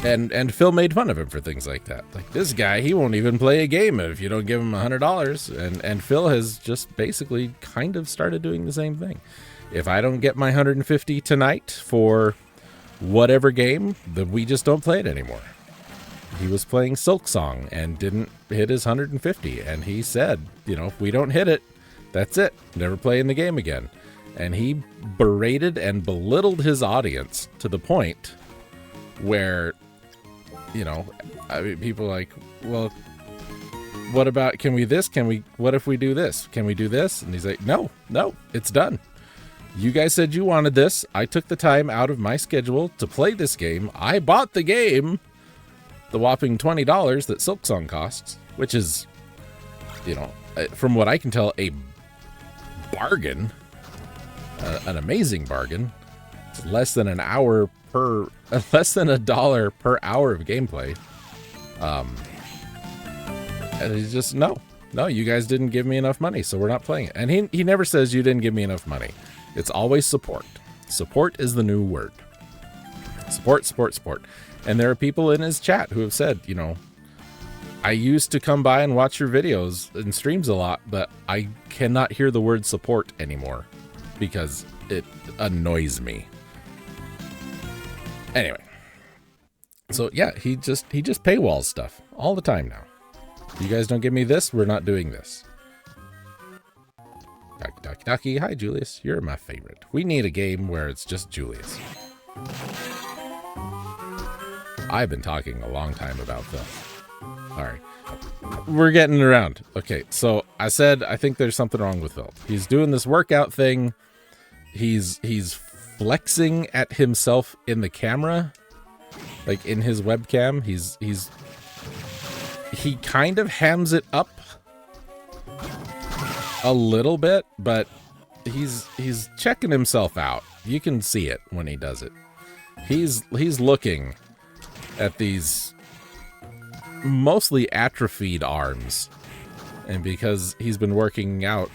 And Phil made fun of him for things like that. Like, this guy, he won't even play a game if you don't give him $100. And Phil has just basically kind of started doing the same thing. If I don't get my 150 tonight for whatever game, then we just don't play it anymore. He was playing Silk Song and didn't hit his 150. And he said, if we don't hit it, that's it. Never playing the game again. And he berated and belittled his audience to the point where, people are like, well, what about, what if we do this? Can we do this? And he's like, no, it's done. You guys said you wanted this. I took the time out of my schedule to play this game. I bought the game, the whopping $20 that Silk Song costs, which is, from what I can tell, a bargain, an amazing bargain. It's less than $1 per hour of gameplay. And he's just, no, you guys didn't give me enough money, so we're not playing it. And he never says you didn't give me enough money. It's always support. Support is the new word. Support. And there are people in his chat who have said, I used to come by and watch your videos and streams a lot, but I cannot hear the word support anymore because it annoys me. Anyway, so yeah, he just paywalls stuff all the time now. You guys don't give me this, we're not doing this. Taki. Hi, Julius. You're my favorite. We need a game where it's just Julius. I've been talking a long time about Phil. All right. We're getting around. Okay, so I said I think there's something wrong with Phil. He's doing this workout thing. He's flexing at himself in the camera, like in his webcam. He kind of hams it up a little bit, but he's checking himself out. You can see it when he does it. He's looking at these mostly atrophied arms, and because he's been working out,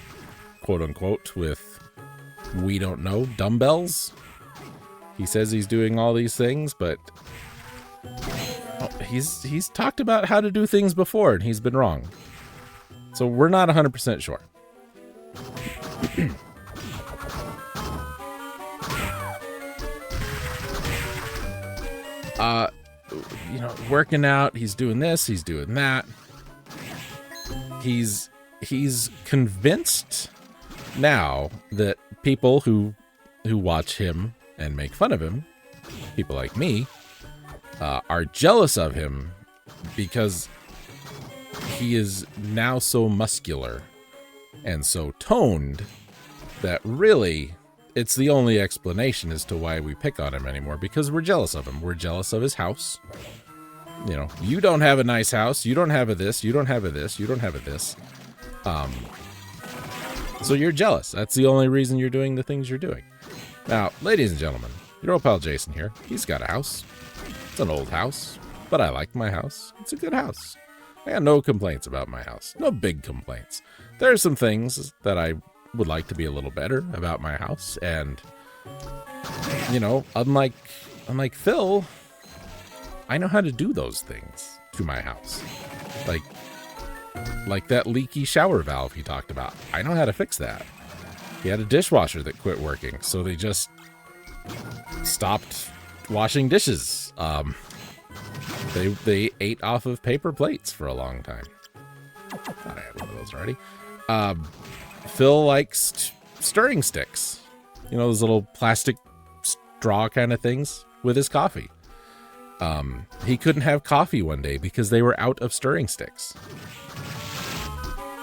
quote unquote, with, we don't know, dumbbells, he says he's doing all these things, but he's talked about how to do things before, and he's been wrong. So we're not 100% sure. You know, working out, he's doing this, he's doing that. He's convinced now that people who watch him and make fun of him, people like me, are jealous of him because he is now so muscular and so toned that really it's the only explanation as to why we pick on him anymore, because we're jealous of him. We're jealous of his house. You know, you don't have a nice house. You don't have a this. You don't have a this. You don't have a this. So you're jealous. That's the only reason you're doing the things you're doing. Now, ladies and gentlemen, your old pal Jason here. He's got a house. It's an old house, but I like my house. It's a good house. I got no complaints about my house. No big complaints. There are some things that I would like to be a little better about my house. And, you know, unlike Phil, I know how to do those things to my house. Like that leaky shower valve he talked about. I know how to fix that. He had a dishwasher that quit working, so they just stopped washing dishes. They ate off of paper plates for a long time. Thought I had one of those already. Phil likes stirring sticks. You know, those little plastic straw kind of things with his coffee. He couldn't have coffee one day because they were out of stirring sticks.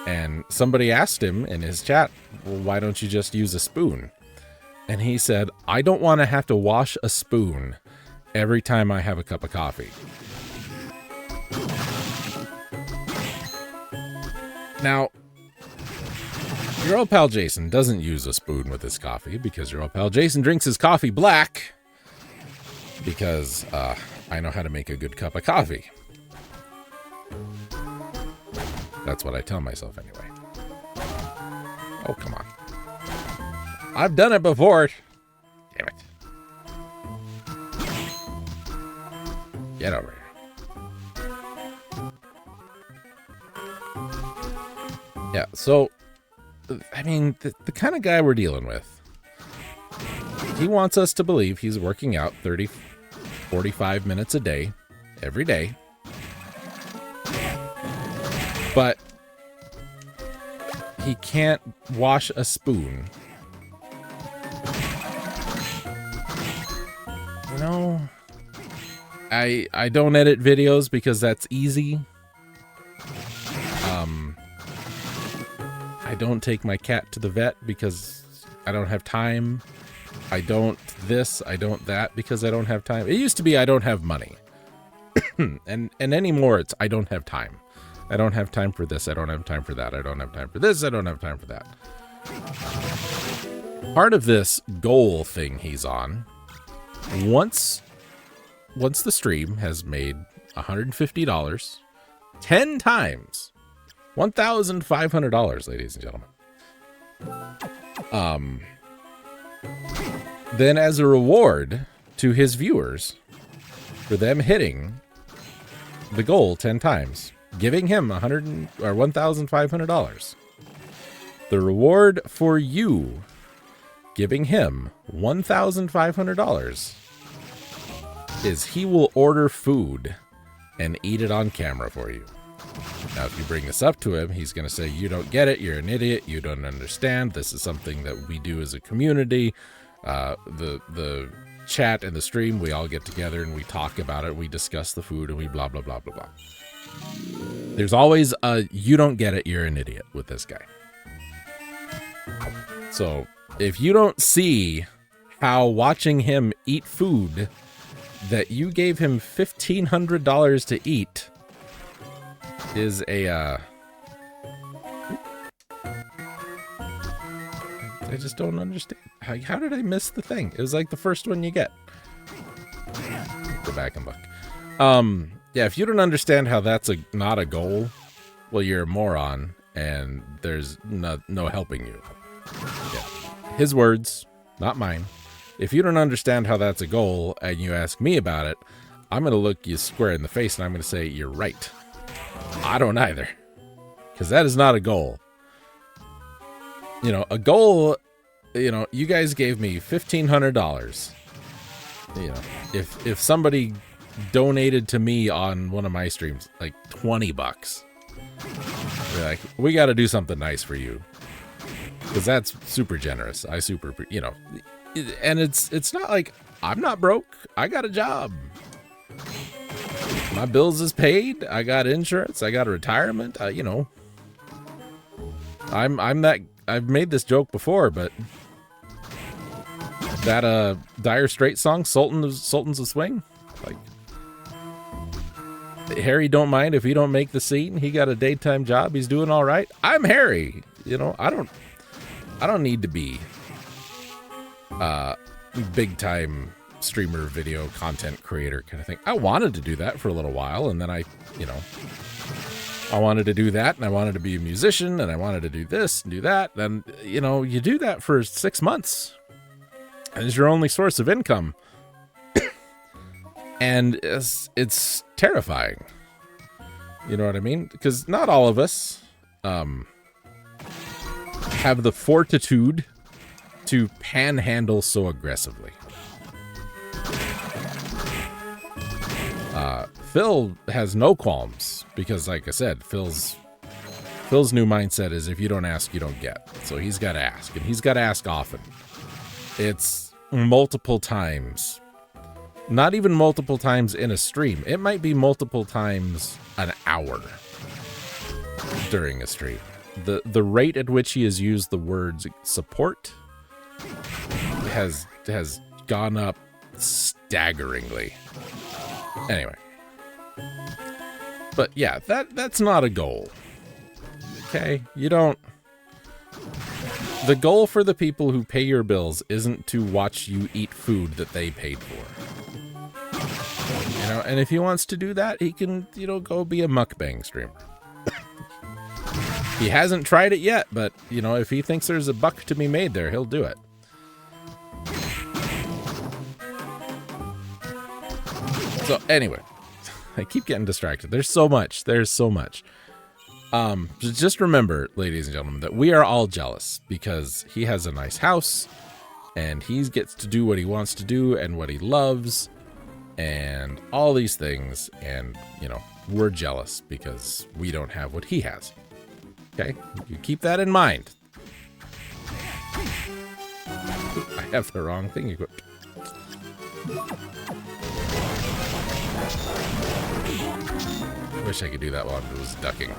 And somebody asked him in his chat, well, why don't you just use a spoon? And he said, I don't want to have to wash a spoon every time I have a cup of coffee. Now, your old pal Jason doesn't use a spoon with his coffee because your old pal Jason drinks his coffee black because I know how to make a good cup of coffee. That's what I tell myself anyway. Oh, come on. I've done it before. Damn it. Get over here. Yeah, so, I mean, the kind of guy we're dealing with, he wants us to believe he's working out 30, 45 minutes a day, every day. But he can't wash a spoon. You know, I don't edit videos because that's easy. I don't take my cat to the vet because I don't have time. I don't this, I don't that because I don't have time. It used to be I don't have money. and anymore it's I don't have time. I don't have time for this. I don't have time for that. I don't have time for this. I don't have time for that. Part of this goal thing he's on, once the stream has made $150, 10 times, $1,500, ladies and gentlemen. Then as a reward to his viewers for them hitting the goal 10 times, giving him $1,500. The reward for you giving him $1,500 is he will order food and eat it on camera for you. Now, if you bring this up to him, he's going to say, you don't get it. You're an idiot. You don't understand. This is something that we do as a community. The chat and the stream, we all get together and we talk about it. We discuss the food and we blah, blah, blah, blah, blah. There's always a you don't get it, you're an idiot with this guy. So if you don't see how watching him eat food that you gave him $1,500 to eat is a I just don't understand. How did I miss the thing? It was like the first one you get. Go back and look. Yeah, if you don't understand how that's not a goal, well, you're a moron, and there's no helping you. Yeah. His words, not mine. If you don't understand how that's a goal, and you ask me about it, I'm going to look you square in the face, and I'm going to say, you're right. I don't either. because that is not a goal. You know, a goal, you know, you guys gave me $1,500. You know, if somebody donated to me on one of my streams, like $20, they're like, we got to do something nice for you. Because that's super generous. I super, you know, and it's not like I'm not broke. I got a job. My bills is paid. I got insurance. I got a retirement. You know, I'm that. I've made this joke before, but that Dire Straits song, Sultans of Swing, like Harry don't mind if he don't make the scene. He got a daytime job. He's doing all right. I'm Harry. You know, I don't need to be big time streamer, video content creator kind of thing. I wanted to do that for a little while, and then I wanted to do that, and I wanted to be a musician, and I wanted to do this and do that. And, you know, you do that for 6 months, and it's your only source of income. And it's terrifying. You know what I mean? Because not all of us have the fortitude to panhandle so aggressively. Phil has no qualms because, like I said, Phil's new mindset is if you don't ask, you don't get. So he's got to ask, and he's got to ask often. It's multiple times. Not even multiple times in a stream. It might be multiple times an hour during a stream. The rate at which he has used the words support has gone up staggeringly. Anyway. But yeah, that's not a goal. Okay? You don't... The goal for the people who pay your bills isn't to watch you eat food that they paid for. You know, and if he wants to do that, he can, you know, go be a mukbang streamer. He hasn't tried it yet, but, you know, if he thinks there's a buck to be made there, he'll do it. So, anyway, I keep getting distracted. There's so much. Just remember, ladies and gentlemen, that we are all jealous because he has a nice house and he gets to do what he wants to do and what he loves and all these things. And, you know, we're jealous because we don't have what he has. Okay? You keep that in mind. I have the wrong thing equipped. Wish I could do that while I was ducking.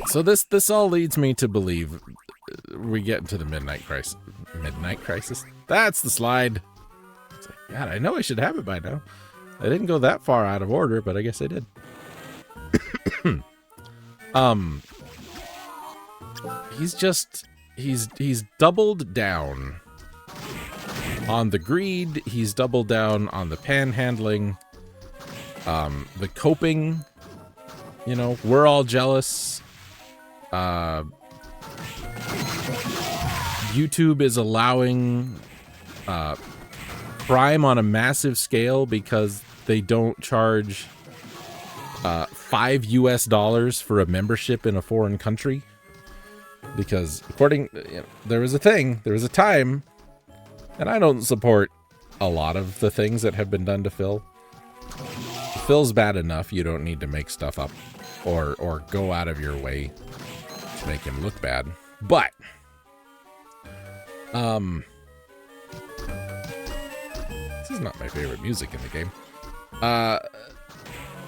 So this all leads me to believe we get into the midnight crisis. Midnight crisis? That's the slide. It's like, God, I know I should have it by now. I didn't go that far out of order, but I guess I did. He's doubled down on the greed. He's doubled down on the panhandling, the coping. You know, we're all jealous. YouTube is allowing crime on a massive scale because they don't charge $5 US for a membership in a foreign country. Because there was a time, and I don't support a lot of the things that have been done to Phil. Phil's bad enough. You don't need to make stuff up or go out of your way to make him look bad. But this is not my favorite music in the game.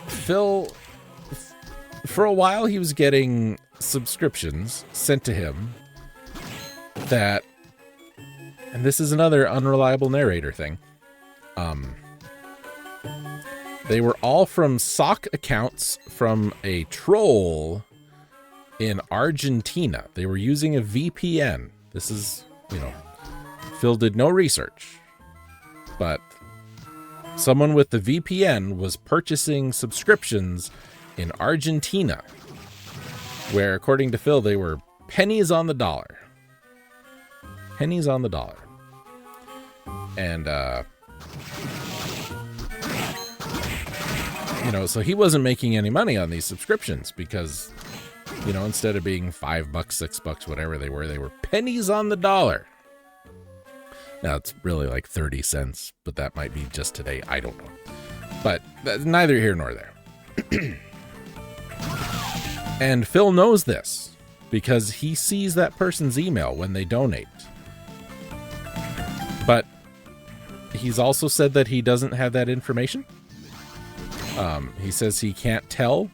Phil, for a while, he was getting subscriptions sent to him that, and this is another unreliable narrator thing, they were all from sock accounts from a troll in Argentina. They were using a VPN. This is, Phil did no research, but someone with the VPN was purchasing subscriptions in Argentina, where, according to Phil, they were pennies on the dollar. Pennies on the dollar. And, you know, so he wasn't making any money on these subscriptions because, you know, instead of being $5, $6, whatever they were pennies on the dollar. Now it's really like 30 cents, but that might be just today. I don't know. But that's neither here nor there. And Phil knows this because he sees that person's email when they donate. But he's also said that he doesn't have that information. He says he can't tell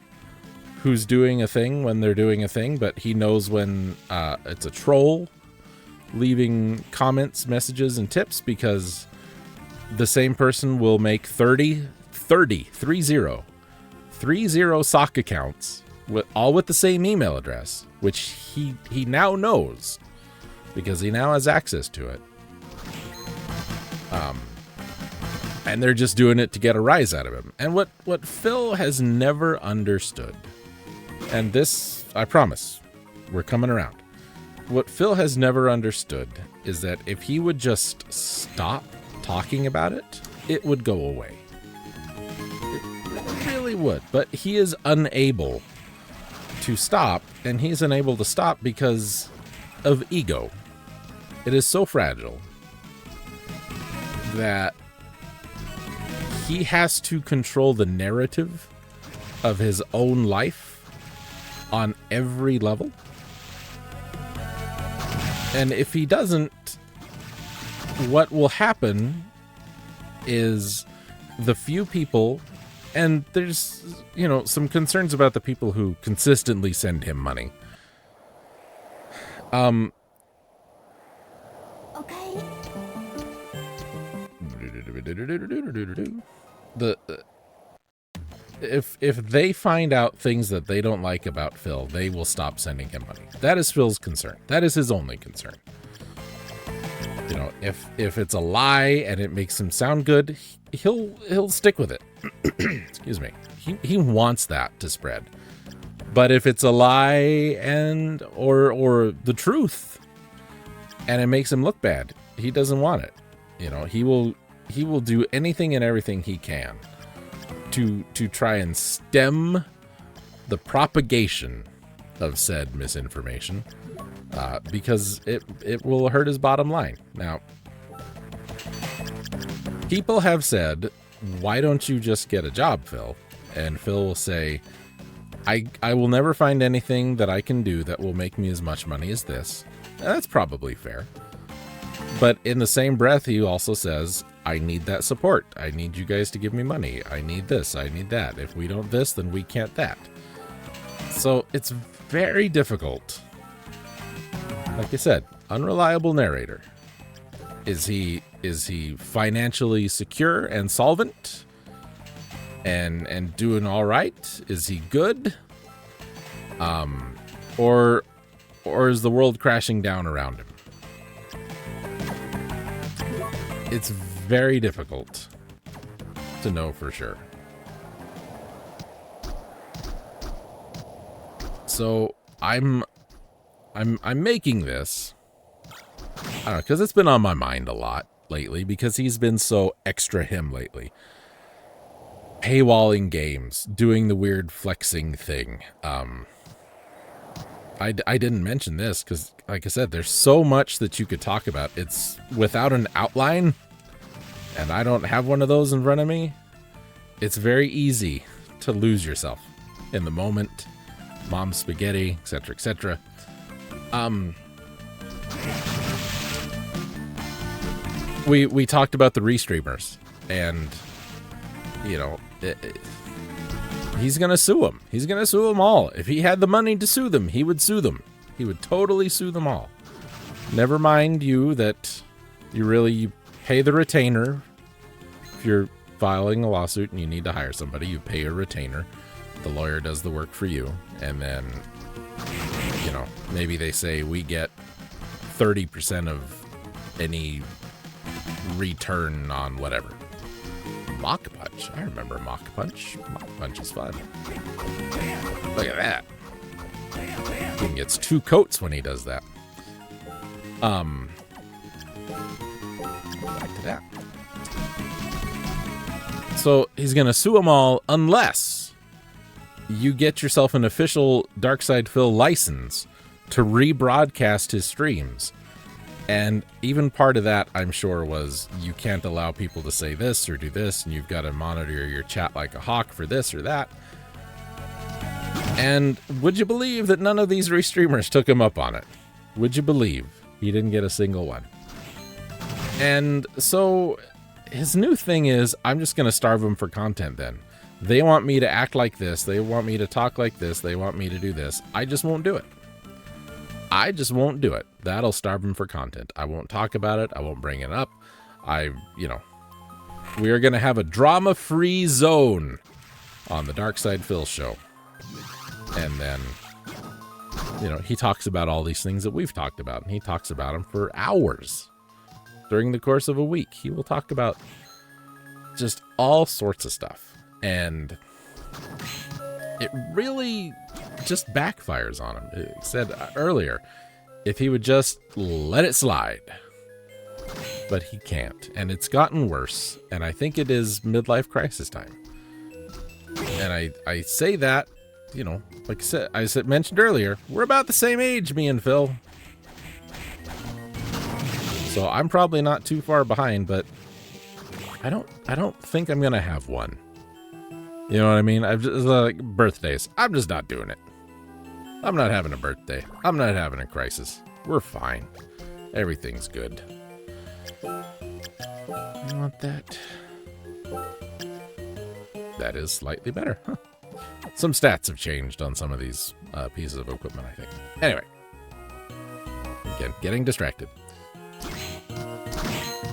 who's doing a thing when they're doing a thing, but he knows when it's a troll leaving comments, messages, and tips because the same person will make 30 sock accounts all with the same email address, which he now knows because he now has access to it. And they're just doing it to get a rise out of him. And what Phil has never understood, and this, I promise, we're coming around. What Phil has never understood is that if he would just stop talking about it, it would go away. It really would. But he is unable to stop, and he's unable to stop because of ego. It is so fragile that he has to control the narrative of his own life on every level. And if he doesn't, what will happen is the few people, and there's, you know, some concerns about the people who consistently send him money. Okay. If they find out things that they don't like about Phil, they will stop sending him money. That is Phil's concern. That is his only concern. You know, if it's a lie and it makes him sound good, he'll stick with it. Excuse me. He wants that to spread. But if it's a lie and or the truth and it makes him look bad, he doesn't want it. You know, he will do anything and everything he can to try and stem the propagation of said misinformation, because it will hurt his bottom line. Now, people have said, why don't you just get a job, Phil? And Phil will say, I will never find anything that I can do that will make me as much money as this. And that's probably fair. But in the same breath, he also says, I need that support. I need you guys to give me money. I need this. I need that. If we don't this, then we can't that. So it's very difficult. Like I said, unreliable narrator. Is he financially secure and solvent and doing all right? Is he good? Or is the world crashing down around him? It's very difficult to know for sure. So I'm making this, I don't know, because it's been on my mind a lot lately because he's been so extra him lately. Paywalling games, doing the weird flexing thing. I didn't mention this because, like I said, there's so much that you could talk about. It's without an outline, and I don't have one of those in front of me. It's very easy to lose yourself in the moment. Mom spaghetti, etc., etc. We talked about the restreamers, and you know, he's gonna sue them. He's gonna sue them all. If he had the money to sue them, he would sue them. He would totally sue them all. Never mind you that you pay the retainer. If you're filing a lawsuit and you need to hire somebody, you pay a retainer. The lawyer does the work for you, and then, you know, maybe they say we get 30% of any return on whatever. Mock Punch. I remember Mock Punch. Mock Punch is fun. Look at that. He gets 2 coats when he does that. Back to that. So he's going to sue them all unless you get yourself an official darksydephil license to rebroadcast his streams. And even part of that, I'm sure, was you can't allow people to say this or do this, and you've got to monitor your chat like a hawk for this or that. And would you believe that none of these restreamers took him up on it? Would you believe he didn't get a single one? And so his new thing is, I'm just going to starve them for content then. They want me to act like this. They want me to talk like this. They want me to do this. I just won't do it. I just won't do it. That'll starve them for content. I won't talk about it. I won't bring it up. We are going to have a drama-free zone on the darksydephil show. And then, he talks about all these things that we've talked about, and he talks about them for hours during the course of a week. He will talk about just all sorts of stuff. And it really just backfires on him. It said earlier, if he would just let it slide. But he can't. And it's gotten worse. And I think it is midlife crisis time. And I say that, like I mentioned earlier, we're about the same age, me and Phil. So I'm probably not too far behind, but I don't think I'm gonna have one. You know what I mean? I've just like birthdays. I'm just not doing it. I'm not having a birthday. I'm not having a crisis. We're fine. Everything's good. I want that. That is slightly better. Huh. Some stats have changed on some of these pieces of equipment, I think. Anyway. Again, getting distracted.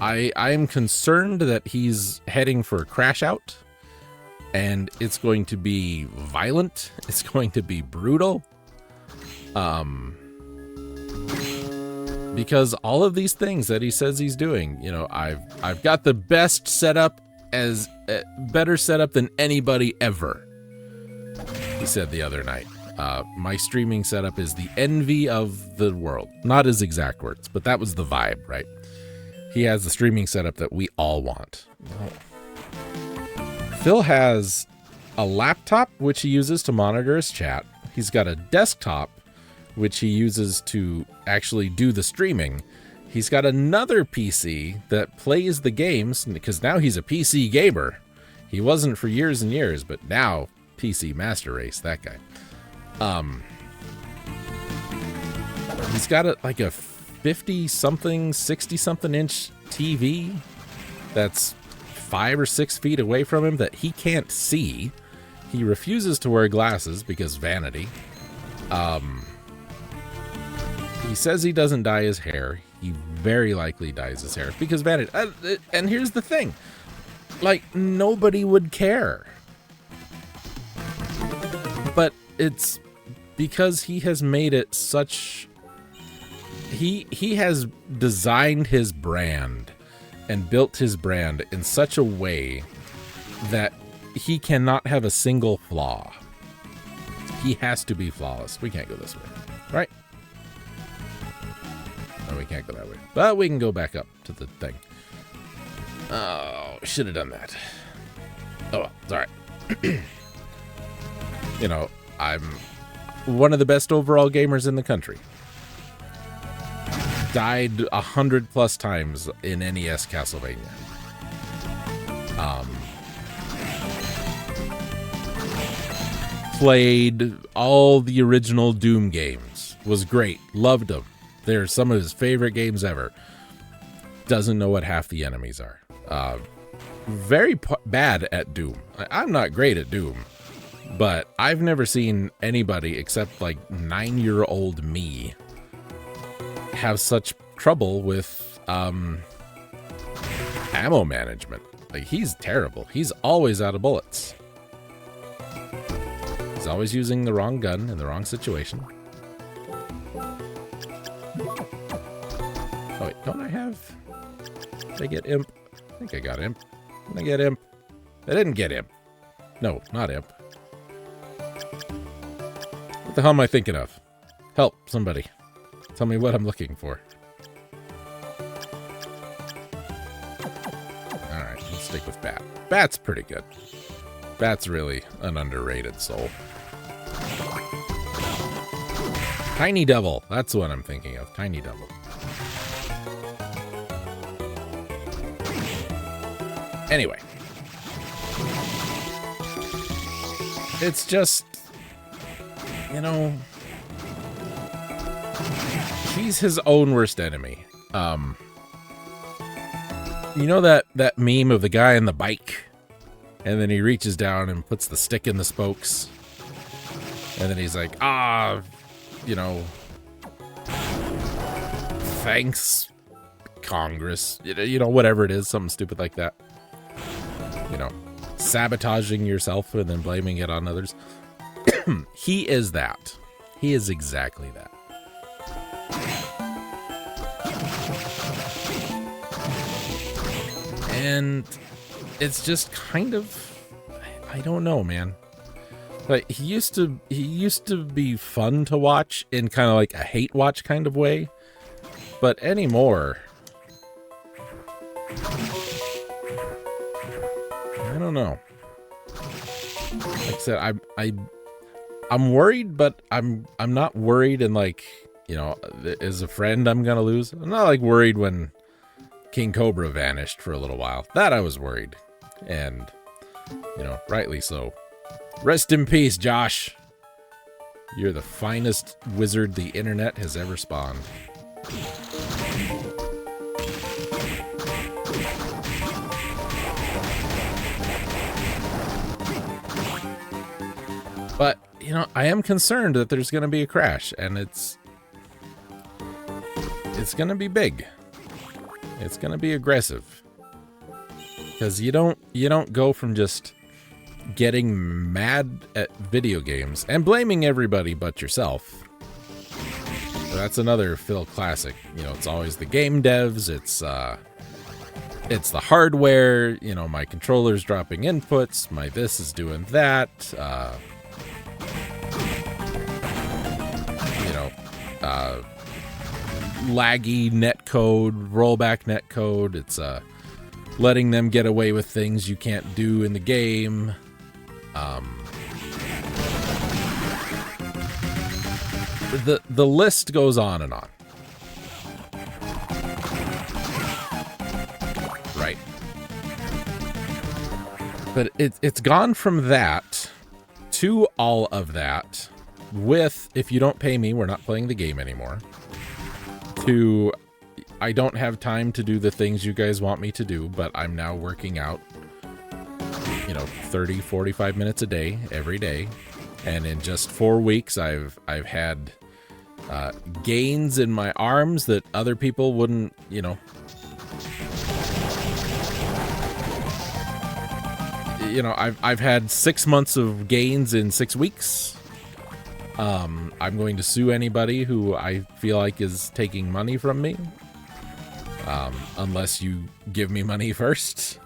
I'm concerned that he's heading for a crash out. And it's going to be violent. It's going to be brutal. Because all of these things that he says he's doing, I've got the best setup, as better setup than anybody ever. He said the other night, my streaming setup is the envy of the world. Not his exact words, but that was the vibe, right? He has the streaming setup that we all want. Phil has a laptop, which he uses to monitor his chat. He's got a desktop, which he uses to actually do the streaming. He's got another PC that plays the games, because now he's a PC gamer. He wasn't for years and years, but now PC Master Race, that guy. He's got a 50-something, 60-something inch TV that's 5 or 6 feet away from him that he can't see. He refuses to wear glasses because vanity. He says he doesn't dye his hair. He very likely dyes his hair because vanity. And here's the thing. Nobody would care. But it's because he has made it such... He has designed his brand and built his brand in such a way that he cannot have a single flaw. He has to be flawless. We can't go this way, right? No, we can't go that way. But we can go back up to the thing. Oh, should have done that. Oh, well, it's all right. I'm one of the best overall gamers in the country. Died 100+ times in NES Castlevania. Played all the original Doom games. Was great. Loved them. They're some of his favorite games ever. Doesn't know what half the enemies are. Very bad at Doom. I'm not great at Doom. But I've never seen anybody except 9-year-old me have such trouble with ammo management. He's terrible. He's always out of bullets. He's always using the wrong gun in the wrong situation. Oh wait, don't I have... Did I get imp? I think I got imp. Did I get imp? I didn't get imp. No, not imp. What the hell am I thinking of? Help, somebody. Tell me what I'm looking for. Alright, let's stick with bat. Bat's pretty good. Bat's really an underrated soul. Tiny Devil. That's what I'm thinking of. Tiny Devil. Anyway. It's just, you know, he's his own worst enemy. You know that meme of the guy on the bike, and then he reaches down and puts the stick in the spokes, and then he's like, you know, thanks, Congress, you know, whatever it is, something stupid like that. You know, sabotaging yourself and then blaming it on others. He is that. He is exactly that. And it's just kind of, I don't know, man. Like he used to be fun to watch in kind of like a hate watch kind of way, but anymore, I don't know. Like I said, I'm worried, but I'm not worried in like, you know, as a friend I'm gonna lose. I'm not like worried when King Cobra vanished for a little while. That I was worried. And, you know, rightly so. Rest in peace, Josh. You're the finest wizard the internet has ever spawned. But, you know, I am concerned that there's going to be a crash, and it's going to be big. It's going to be aggressive. Because you don't go from just getting mad at video games and blaming everybody but yourself. So that's another Phil classic. You know, it's always the game devs, it's the hardware, you know, my controller's dropping inputs, my this is doing that, you know, laggy netcode, rollback netcode. It's letting them get away with things you can't do in the game. The list goes on and on. Right. But it's gone from that to all of that with, if you don't pay me, we're not playing the game anymore, to I don't have time to do the things you guys want me to do, but I'm now working out, you know, 30, 45 minutes a day, every day. And in just 4 weeks, I've had gains in my arms that other people wouldn't, you know. You know, I've had 6 months of gains in 6 weeks. I'm going to sue anybody who I feel like is taking money from me. Unless you give me money first.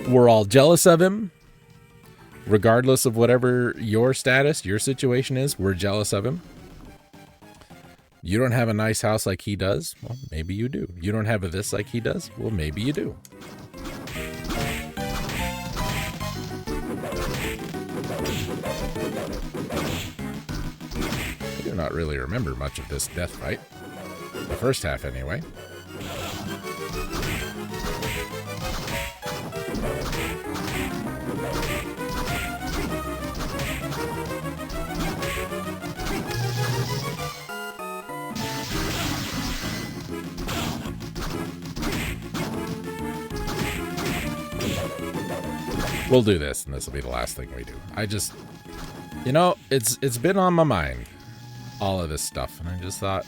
We're all jealous of him. Regardless of whatever your status, your situation is, we're jealous of him. You don't have a nice house like he does? Well, maybe you do. You don't have a this like he does? Well, maybe you do. I do not really remember much of this death fight. The first half, anyway. We'll do this, and this will be the last thing we do. I just, you know, it's been on my mind, all of this stuff, and I just thought,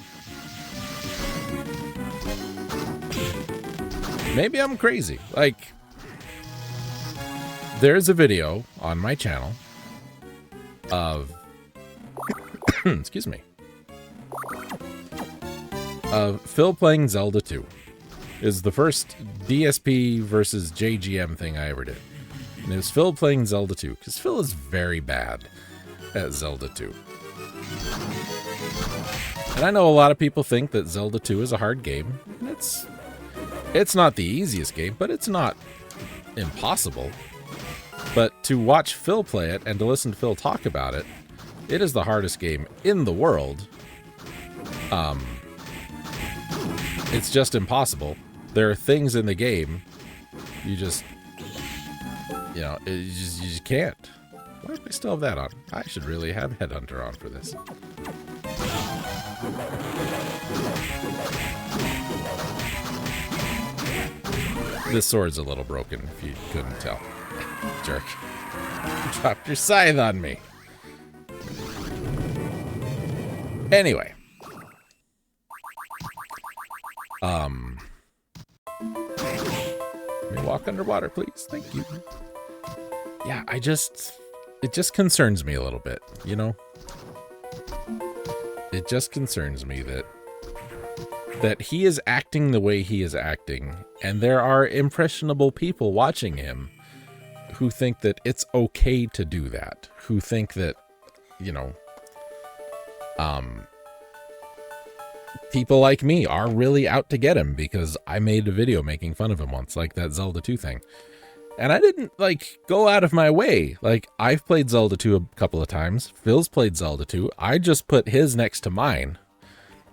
maybe I'm crazy. Like, there's a video on my channel of, excuse me, of Phil playing Zelda 2. Is the first DSP versus JGM thing I ever did. And it was Phil playing Zelda 2, because Phil is very bad at Zelda 2. And I know a lot of people think that Zelda 2 is a hard game. And It's not the easiest game, but it's not impossible. But to watch Phil play it and to listen to Phil talk about it, it is the hardest game in the world. It's just impossible. There are things in the game you just, you know, you just can't. Why do I still have that on? I should really have Headhunter on for this. This sword's a little broken, if you couldn't tell. Jerk. You dropped your scythe on me. Anyway. Let me walk underwater, please. Thank you. Yeah, it just concerns me a little bit, you know? It just concerns me that he is acting the way he is acting, and there are impressionable people watching him who think that it's okay to do that, who think that, you know, people like me are really out to get him because I made a video making fun of him once, like that Zelda 2 thing. And I didn't, like, go out of my way. Like, I've played Zelda 2 a couple of times. Phil's played Zelda 2. I just put his next to mine.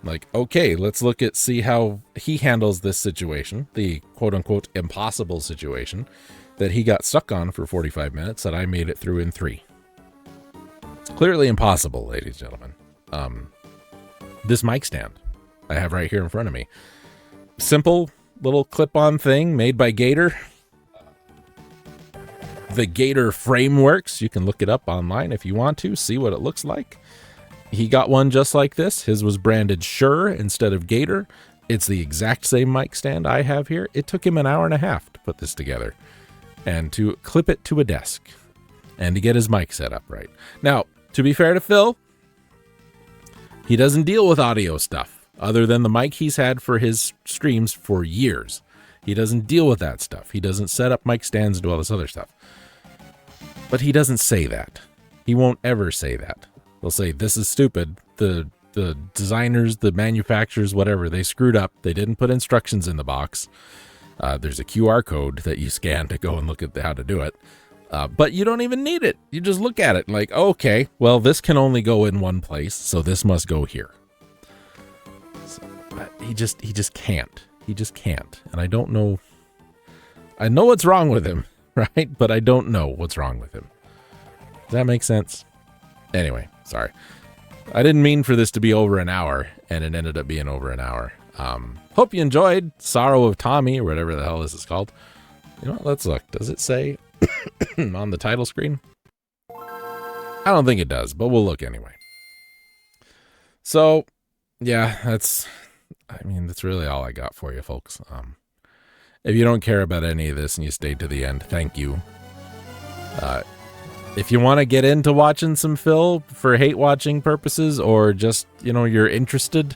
Like, okay, let's see how he handles this situation, the quote-unquote impossible situation that he got stuck on for 45 minutes that I made it through in 3. It's clearly impossible, ladies and gentlemen. This mic stand I have right here in front of me. Simple little clip-on thing made by Gator. The Gator Frameworks. You can look it up online if you want to, see what it looks like. He got one just like this. His was branded Shure instead of Gator. It's the exact same mic stand I have here. It took him an hour and a half to put this together and to clip it to a desk and to get his mic set up right. Now, to be fair to Phil, he doesn't deal with audio stuff other than the mic he's had for his streams for years. He doesn't deal with that stuff. He doesn't set up mic stands and do all this other stuff. But he doesn't say that. He won't ever say that. They'll say, this is stupid. The designers, the manufacturers, whatever, they screwed up. They didn't put instructions in the box. There's a QR code that you scan to go and look at how to do it. But you don't even need it. You just look at it and like, okay, well, this can only go in one place, so this must go here. So, but he just can't. He just can't. And I don't know. I know what's wrong with him, right? But I don't know what's wrong with him. Does that make sense? Anyway, sorry. I didn't mean for this to be over an hour, and it ended up being over an hour. Hope you enjoyed Sorrow of Tommy, or whatever the hell this is called. You know what? Let's look. Does it say on the title screen? I don't think it does, but we'll look anyway. So, yeah, that's really all I got for you, folks. If you don't care about any of this and you stayed to the end, thank you. If you want to get into watching some Phil for hate watching purposes, or just, you know, you're interested,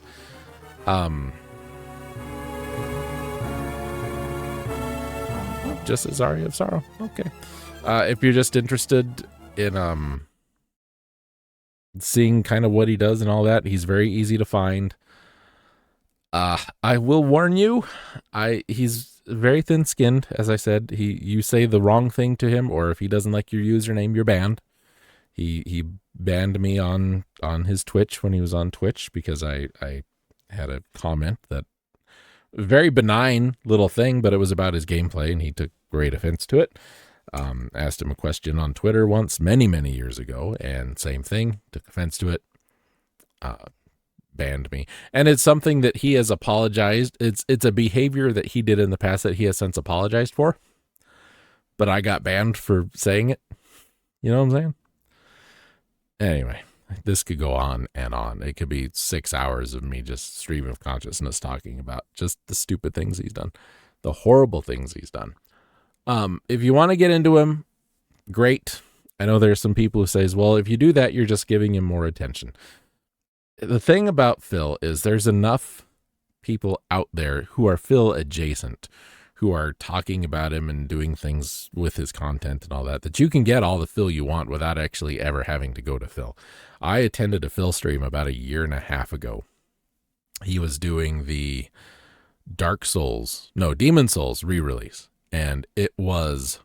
just as Aria of Sorrow. Okay. If you're just interested in seeing kind of what he does and all that, he's very easy to find. I will warn you, he's very thin-skinned, as I said. You say the wrong thing to him, or if he doesn't like your username, you're banned. He banned me on his Twitch when he was on Twitch because I had a comment that very benign little thing, but it was about his gameplay, and he took great offense to it. Asked him a question on Twitter once, many years ago, and same thing, took offense to it. Banned me, and it's something that he has apologized. It's a behavior that he did in the past that he has since apologized for, but I got banned for saying it. You know what I'm saying? Anyway, this could go on and on. It could be 6 hours of me just stream of consciousness talking about just the stupid things he's done, the horrible things he's done. If you want to get into him, great. I know there's some people who says, well, if you do that, you're just giving him more attention. The thing about Phil is there's enough people out there who are Phil adjacent, who are talking about him and doing things with his content and all that, that you can get all the Phil you want without actually ever having to go to Phil. I attended a Phil stream about 1.5 years ago. He was doing the Demon Souls re-release, and it was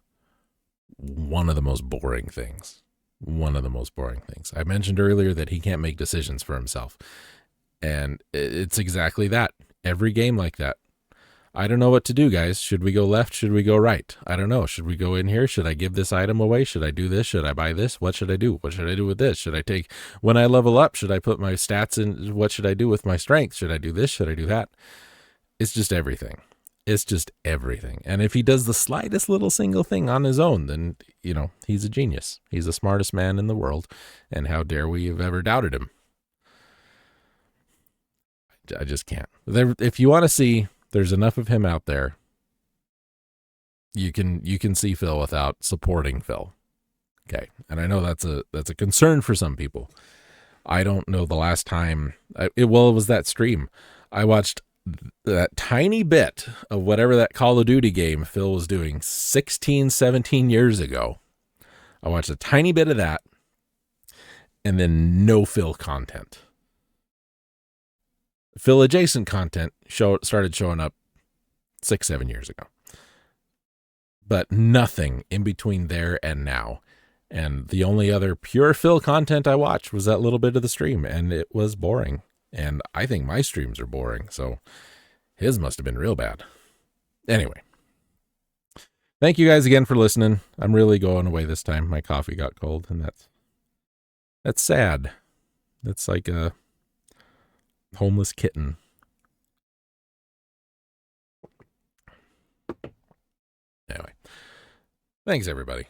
one of the most boring things. One of the most boring things. I mentioned earlier that he can't make decisions for himself, and it's exactly that. Every game like that. I don't know what to do, guys. Should we go left? Should we go right? I don't know. Should we go in here? Should I give this item away? Should I do this? Should I buy this? What should I do? What should I do with this? Should I take, when I level up, should I put my stats in? What should I do with my strength? Should I do this? Should I do that? It's just everything. It's just everything. And if he does the slightest little single thing on his own, then, you know, he's a genius. He's the smartest man in the world. And how dare we have ever doubted him? I just can't. If you want to see, there's enough of him out there. You can see Phil without supporting Phil. Okay. And I know that's a concern for some people. I don't know the last time it was that stream. I watched that tiny bit of whatever that Call of Duty game Phil was doing 16, 17 years ago. I watched a tiny bit of that and then no Phil content. Phil adjacent content started showing up 6-7 years ago, but nothing in between there and now. And the only other pure Phil content I watched was that little bit of the stream, and it was boring. And I think my streams are boring, so his must have been real bad. Anyway, thank you guys again for listening. I'm really going away this time. My coffee got cold, and that's sad. That's like a homeless kitten. Anyway, thanks everybody.